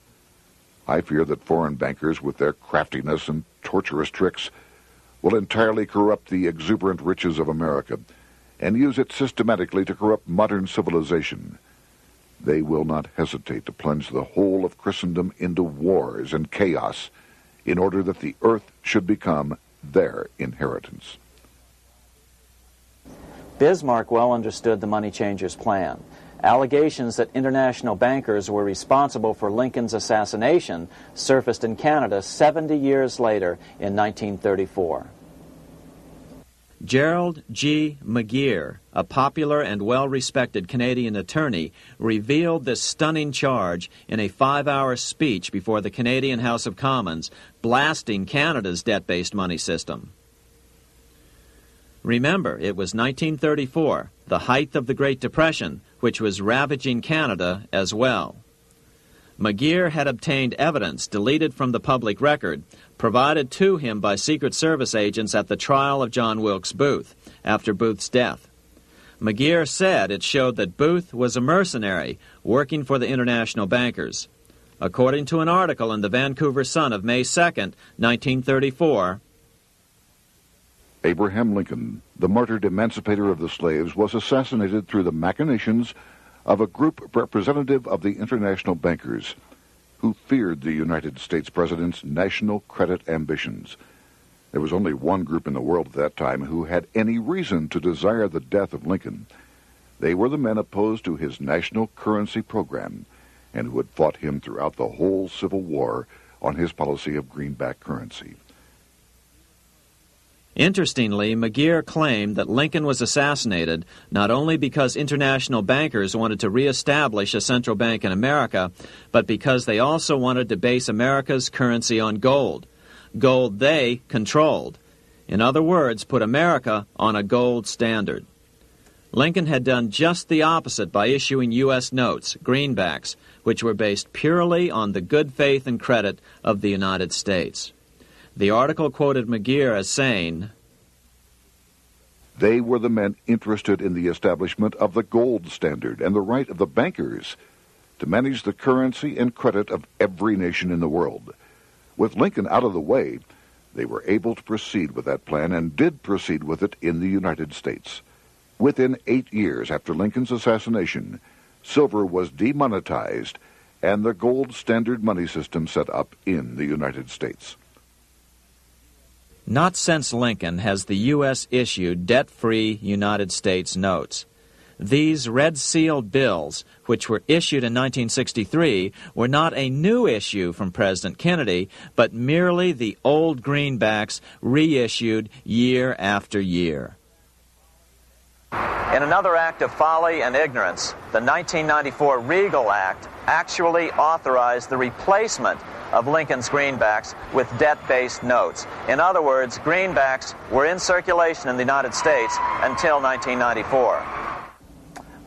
I fear that foreign bankers, with their craftiness and tortuous tricks, will entirely corrupt the exuberant riches of America and use it systematically to corrupt modern civilization. They will not hesitate to plunge the whole of Christendom into wars and chaos in order that the earth should become their inheritance. Bismarck well understood the money changers' plan. Allegations that international bankers were responsible for Lincoln's assassination surfaced in Canada 70 years later in 1934. Gerald G. McGeer, a popular and well-respected Canadian attorney, revealed this stunning charge in a 5-hour speech before the Canadian House of Commons, blasting Canada's debt-based money system. Remember, it was 1934, the height of the Great Depression, which was ravaging Canada as well. McGeer had obtained evidence deleted from the public record, provided to him by Secret Service agents at the trial of John Wilkes Booth, after Booth's death. McGeer said it showed that Booth was a mercenary working for the international bankers. According to an article in the Vancouver Sun of May 2nd, 1934, Abraham Lincoln, the martyred emancipator of the slaves, was assassinated through the machinations of a group representative of the international bankers who feared the United States president's national credit ambitions. There was only one group in the world at that time who had any reason to desire the death of Lincoln. They were the men opposed to his national currency program and who had fought him throughout the whole Civil War on his policy of greenback currency. Interestingly, McGeer claimed that Lincoln was assassinated not only because international bankers wanted to reestablish a central bank in America, but because they also wanted to base America's currency on gold. Gold they controlled. In other words, put America on a gold standard. Lincoln had done just the opposite by issuing U.S. notes, greenbacks, which were based purely on the good faith and credit of the United States. The article quoted McGeer as saying, "They were the men interested in the establishment of the gold standard and the right of the bankers to manage the currency and credit of every nation in the world. With Lincoln out of the way, they were able to proceed with that plan and did proceed with it in the United States. Within 8 years after Lincoln's assassination, silver was demonetized and the gold standard money system set up in the United States." Not since Lincoln has the U.S. issued debt-free United States notes. These red-sealed bills, which were issued in 1963, were not a new issue from President Kennedy, but merely the old greenbacks reissued year after year. In another act of folly and ignorance, the 1994 Regal Act actually authorized the replacement of Lincoln's greenbacks with debt-based notes. In other words, greenbacks were in circulation in the United States until 1994.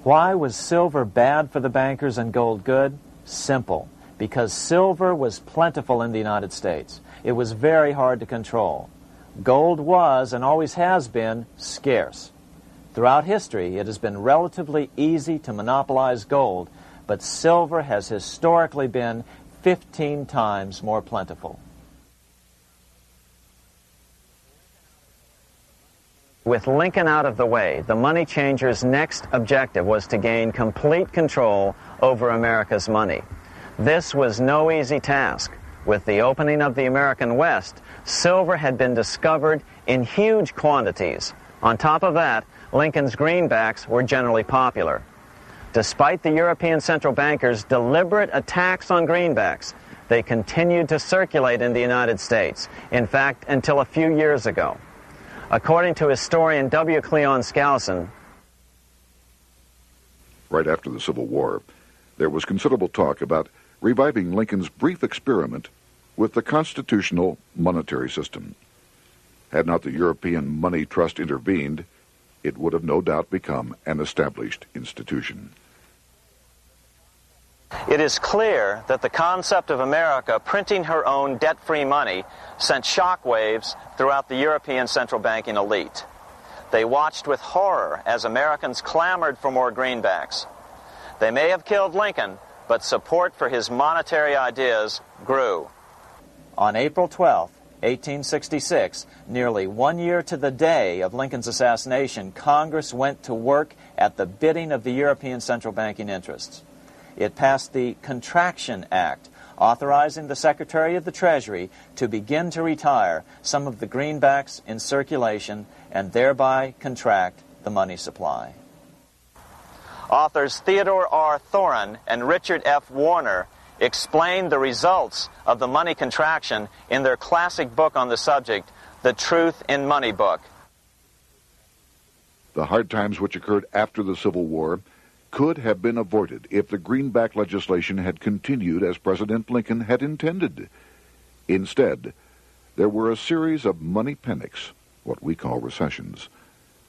Why was silver bad for the bankers and gold good? Simple. Because silver was plentiful in the United States. It was very hard to control. Gold was, and always has been, scarce. Throughout history, it has been relatively easy to monopolize gold, but silver has historically been 15 times more plentiful. With Lincoln out of the way, the money changers' next objective was to gain complete control over America's money. This was no easy task. With the opening of the American West, silver had been discovered in huge quantities. On top of that, Lincoln's greenbacks were generally popular. Despite the European central bankers' deliberate attacks on greenbacks, they continued to circulate in the United States, in fact, until a few years ago. According to historian W. Cleon Skousen, right after the Civil War, there was considerable talk about reviving Lincoln's brief experiment with the constitutional monetary system. Had not the European Money Trust intervened, it would have no doubt become an established institution. it is clear that the concept of America printing her own debt-free money sent shockwaves throughout the European central banking elite. They watched with horror as Americans clamored for more greenbacks. They may have killed Lincoln, but support for his monetary ideas grew. On April 12, 1866, nearly 1 year to the day of Lincoln's assassination, Congress went to work at the bidding of the European central banking interests. It passed the Contraction Act, authorizing the Secretary of the Treasury to begin to retire some of the greenbacks in circulation and thereby contract the money supply. Authors Theodore R. Thorin and Richard F. Warner explained the results of the money contraction in their classic book on the subject, The Truth in Money Book. The hard times which occurred after the Civil War could have been avoided if the greenback legislation had continued as President Lincoln had intended. Instead, there were a series of money panics, what we call recessions,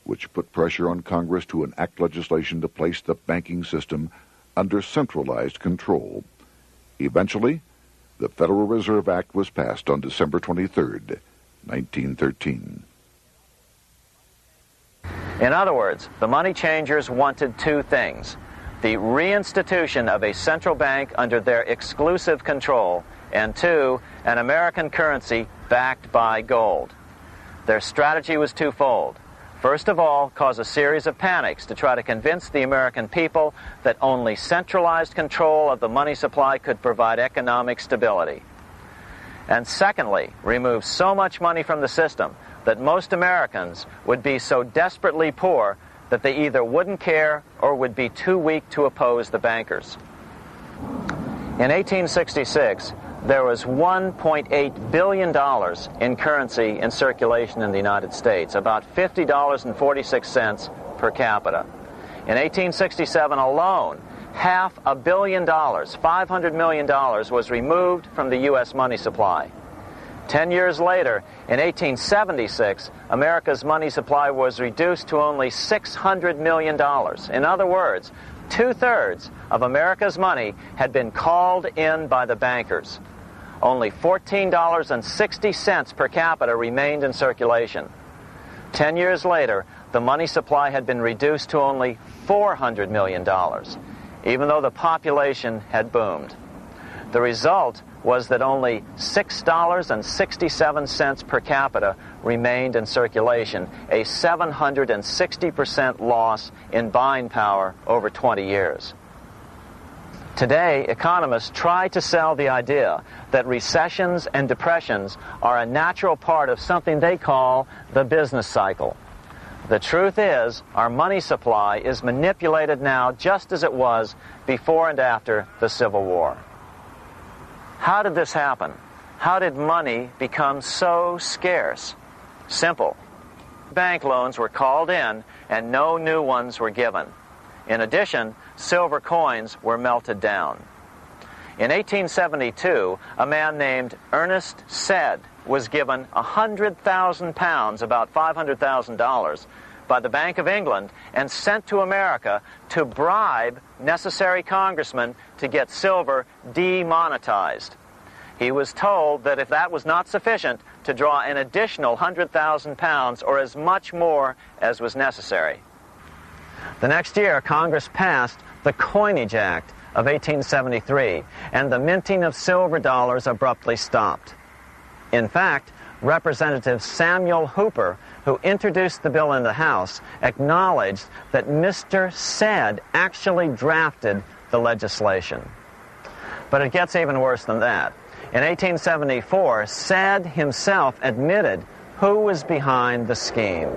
which put pressure on Congress to enact legislation to place the banking system under centralized control. Eventually, the Federal Reserve Act was passed on December 23, 1913. In other words, the money changers wanted two things: the reinstitution of a central bank under their exclusive control, and two, an American currency backed by gold. Their strategy was twofold. First of all, cause a series of panics to try to convince the American people that only centralized control of the money supply could provide economic stability. And secondly, remove so much money from the system that most Americans would be so desperately poor that they either wouldn't care or would be too weak to oppose the bankers. In 1866, there was $1.8 billion in currency in circulation in the United States, about $50.46 per capita. In 1867 alone, $500 million, $500 million, was removed from the U.S. money supply. 10 years later, in 1876, America's money supply was reduced to only $600 million. In other words, two-thirds of America's money had been called in by the bankers. Only $14.60 per capita remained in circulation. 10 years later, the money supply had been reduced to only $400 million, even though the population had boomed. The result was that only $6.67 per capita remained in circulation, a 760% loss in buying power over 20 years. Today, economists try to sell the idea that recessions and depressions are a natural part of something they call the business cycle. The truth is, our money supply is manipulated now just as it was before and after the Civil War. How did this happen? How did money become so scarce? Simple. Bank loans were called in and no new ones were given. In addition, silver coins were melted down. In 1872, a man named Ernest Scade was given 100,000 pounds, about $500,000, by the Bank of England and sent to America to bribe necessary congressmen to get silver demonetized. He was told that if that was not sufficient, to draw an additional 100,000 pounds or as much more as was necessary. The next year, Congress passed the Coinage Act of 1873, and the minting of silver dollars abruptly stopped. In fact, Representative Samuel Hooper, who introduced the bill in the House, acknowledged that Mr. Scade actually drafted the legislation. But it gets even worse than that. In 1874, Scade himself admitted who was behind the scheme.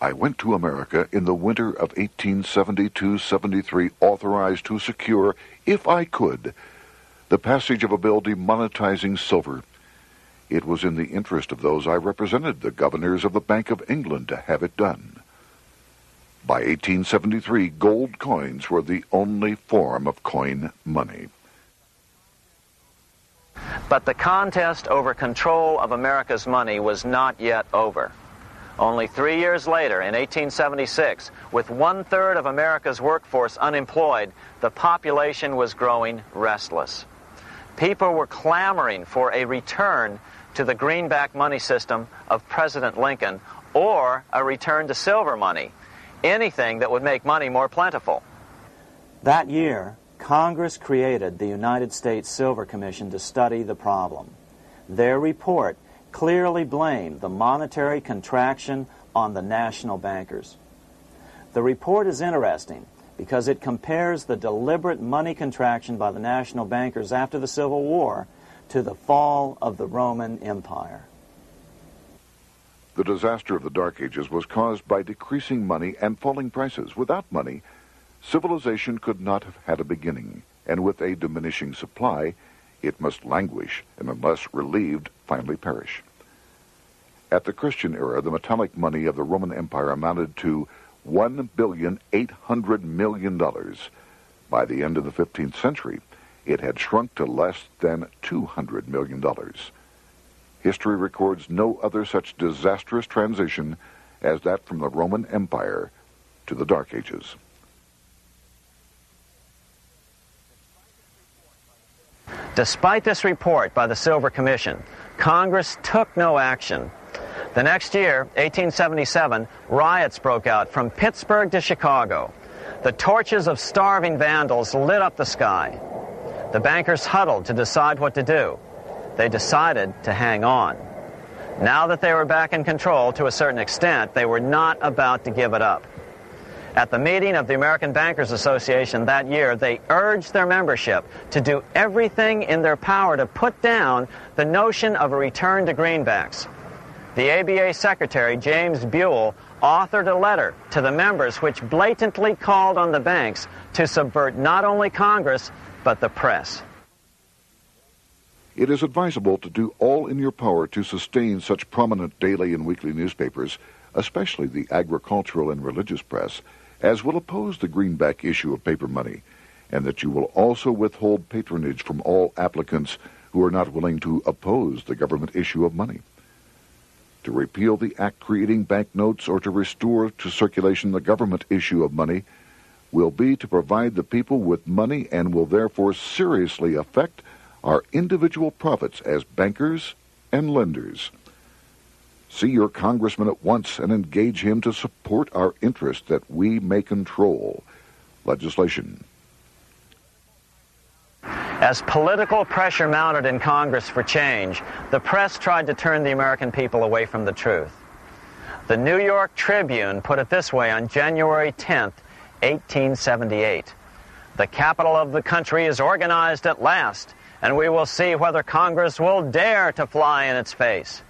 I went to America in the winter of 1872-73, authorized to secure, if I could, the passage of a bill demonetizing silver. It was in the interest of those I represented, the governors of the Bank of England, to have it done. By 1873, gold coins were the only form of coin money. But the contest over control of America's money was not yet over. Only 3 years later, in 1876, with one-third of America's workforce unemployed, the population was growing restless. People were clamoring for a return to the greenback money system of President Lincoln or a return to silver money, anything that would make money more plentiful. That year, Congress created the United States Silver Commission to study the problem. Their report clearly blamed the monetary contraction on the national bankers. The report is interesting because it compares the deliberate money contraction by the national bankers after the Civil War to the fall of the Roman Empire. The disaster of the Dark Ages was caused by decreasing money and falling prices. Without money, civilization could not have had a beginning, and with a diminishing supply, it must languish, and unless relieved, finally perish. At the Christian era, the metallic money of the Roman Empire amounted to $1,800,000,000. By the end of the 15th century, it had shrunk to less than $200 million. History records no other such disastrous transition as that from the Roman Empire to the Dark Ages. Despite this report by the Silver Commission, Congress took no action. The next year, 1877, riots broke out from Pittsburgh to Chicago. The torches of starving vandals lit up the sky. The bankers huddled to decide what to do. They decided to hang on. Now that they were back in control to a certain extent, they were not about to give it up. At the meeting of the American Bankers Association that year, they urged their membership to do everything in their power to put down the notion of a return to greenbacks. The ABA Secretary, James Buell, authored a letter to the members which blatantly called on the banks to subvert not only Congress, but the press. It is advisable to do all in your power to sustain such prominent daily and weekly newspapers, especially the agricultural and religious press, as will oppose the greenback issue of paper money, and that you will also withhold patronage from all applicants who are not willing to oppose the government issue of money. To repeal the act creating banknotes or to restore to circulation the government issue of money will be to provide the people with money and will therefore seriously affect our individual profits as bankers and lenders. See your congressman at once and engage him to support our interest that we may control legislation. As political pressure mounted in Congress for change, the press tried to turn the American people away from the truth. The New York Tribune put it this way on January 10th, 1878. "The capital of the country is organized at last, and we will see whether Congress will dare to fly in its face."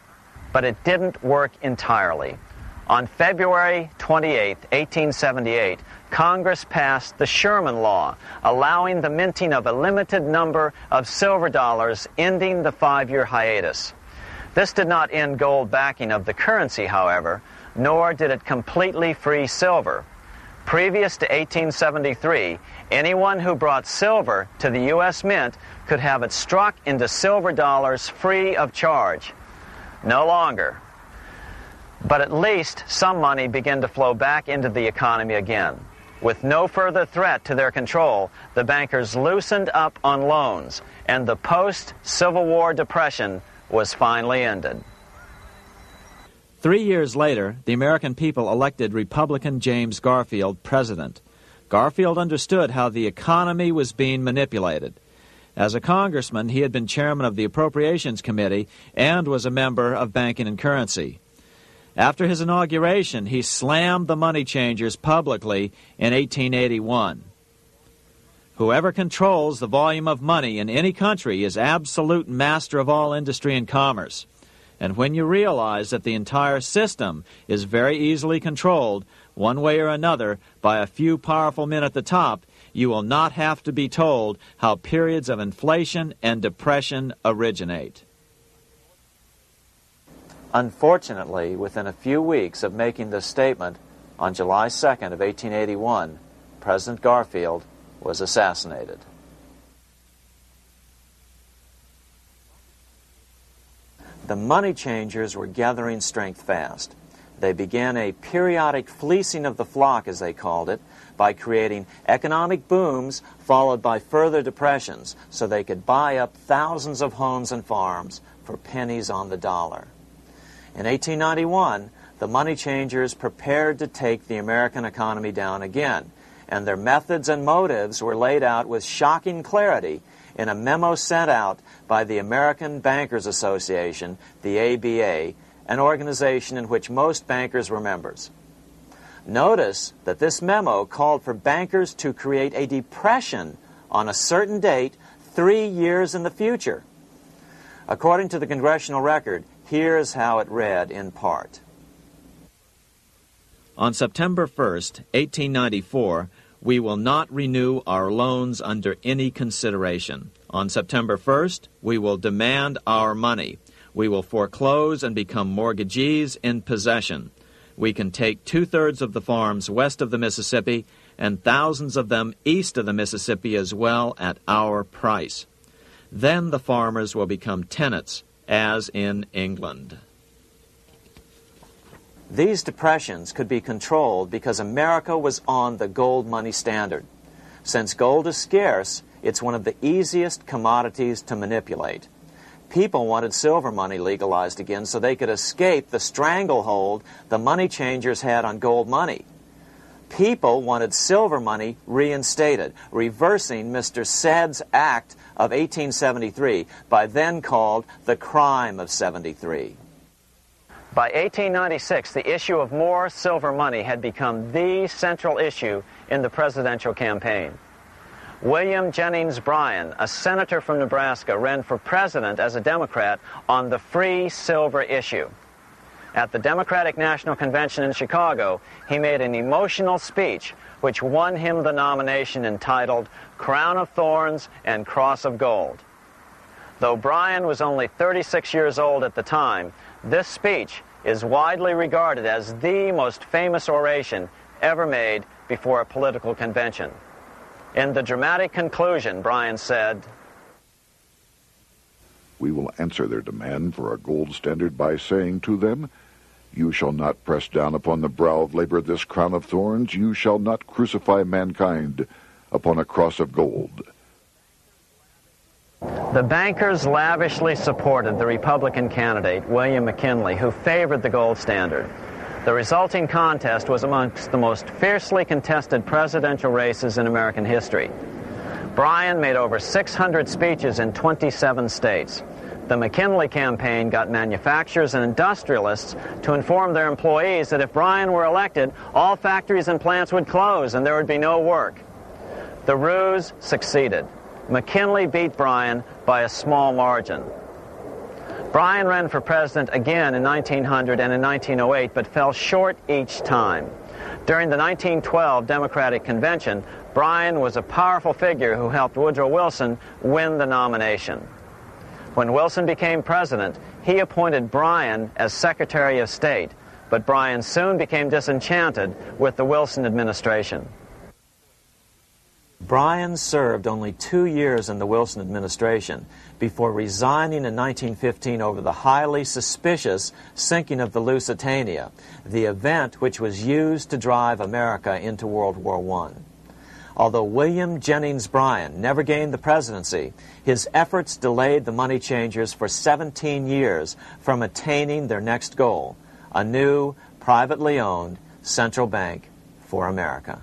But it didn't work entirely. On February 28, 1878, Congress passed the Sherman Law, allowing the minting of a limited number of silver dollars, ending the 5-year hiatus. This did not end gold backing of the currency, however, nor did it completely free silver. Previous to 1873, anyone who brought silver to the U.S. Mint could have it struck into silver dollars free of charge. No longer. But at least some money began to flow back into the economy again. With no further threat to their control, the bankers loosened up on loans, and the post-Civil War depression was finally ended. 3 years later, the American people elected Republican James Garfield president. Garfield understood how the economy was being manipulated. As a congressman, he had been chairman of the Appropriations Committee and was a member of Banking and Currency. After his inauguration, he slammed the money changers publicly in 1881. Whoever controls the volume of money in any country is absolute master of all industry and commerce. And when you realize that the entire system is very easily controlled, one way or another, by a few powerful men at the top, you will not have to be told how periods of inflation and depression originate. Unfortunately, within a few weeks of making this statement, on July 2nd of 1881, President Garfield was assassinated. The money changers were gathering strength fast. They began a periodic fleecing of the flock, as they called it, by creating economic booms followed by further depressions so they could buy up thousands of homes and farms for pennies on the dollar. In 1891, the money changers prepared to take the American economy down again, and their methods and motives were laid out with shocking clarity in a memo sent out by the American Bankers Association, the ABA, an organization in which most bankers were members. Notice that this memo called for bankers to create a depression on a certain date 3 years in the future. According to the congressional record, here's how it read in part. On September 1st, 1894, we will not renew our loans under any consideration. On September 1st, we will demand our money. We will foreclose and become mortgagees in possession. We can take 2/3 of the farms west of the Mississippi and thousands of them east of the Mississippi as well at our price. Then the farmers will become tenants, as in England. These depressions could be controlled because America was on the gold money standard. Since gold is scarce, it's one of the easiest commodities to manipulate. People wanted silver money legalized again so they could escape the stranglehold the money changers had on gold money. People wanted silver money reinstated, reversing Mr. Said's Act of 1873, by then called the Crime of 73. By 1896, the issue of more silver money had become the central issue in the presidential campaign. William Jennings Bryan, a senator from Nebraska, ran for president as a Democrat on the free silver issue. At the Democratic National Convention in Chicago, he made an emotional speech which won him the nomination entitled Crown of Thorns and Cross of Gold. Though Bryan was only 36 years old at the time, this speech is widely regarded as the most famous oration ever made before a political convention. In the dramatic conclusion, Bryan said, "We will answer their demand for a gold standard by saying to them, you shall not press down upon the brow of labor this crown of thorns. You shall not crucify mankind upon a cross of gold." The bankers lavishly supported the Republican candidate, William McKinley, who favored the gold standard. The resulting contest was amongst the most fiercely contested presidential races in American history. Bryan made over 600 speeches in 27 states. The McKinley campaign got manufacturers and industrialists to inform their employees that if Bryan were elected, all factories and plants would close and there would be no work. The ruse succeeded. McKinley beat Bryan by a small margin. Bryan ran for president again in 1900 and in 1908, but fell short each time. During the 1912 Democratic Convention, Bryan was a powerful figure who helped Woodrow Wilson win the nomination. When Wilson became president, he appointed Bryan as Secretary of State, but Bryan soon became disenchanted with the Wilson administration. Bryan served only 2 years in the Wilson administration before resigning in 1915 over the highly suspicious sinking of the Lusitania, the event which was used to drive America into World War I. Although William Jennings Bryan never gained the presidency, his efforts delayed the money changers for 17 years from attaining their next goal, a new, privately owned central bank for America.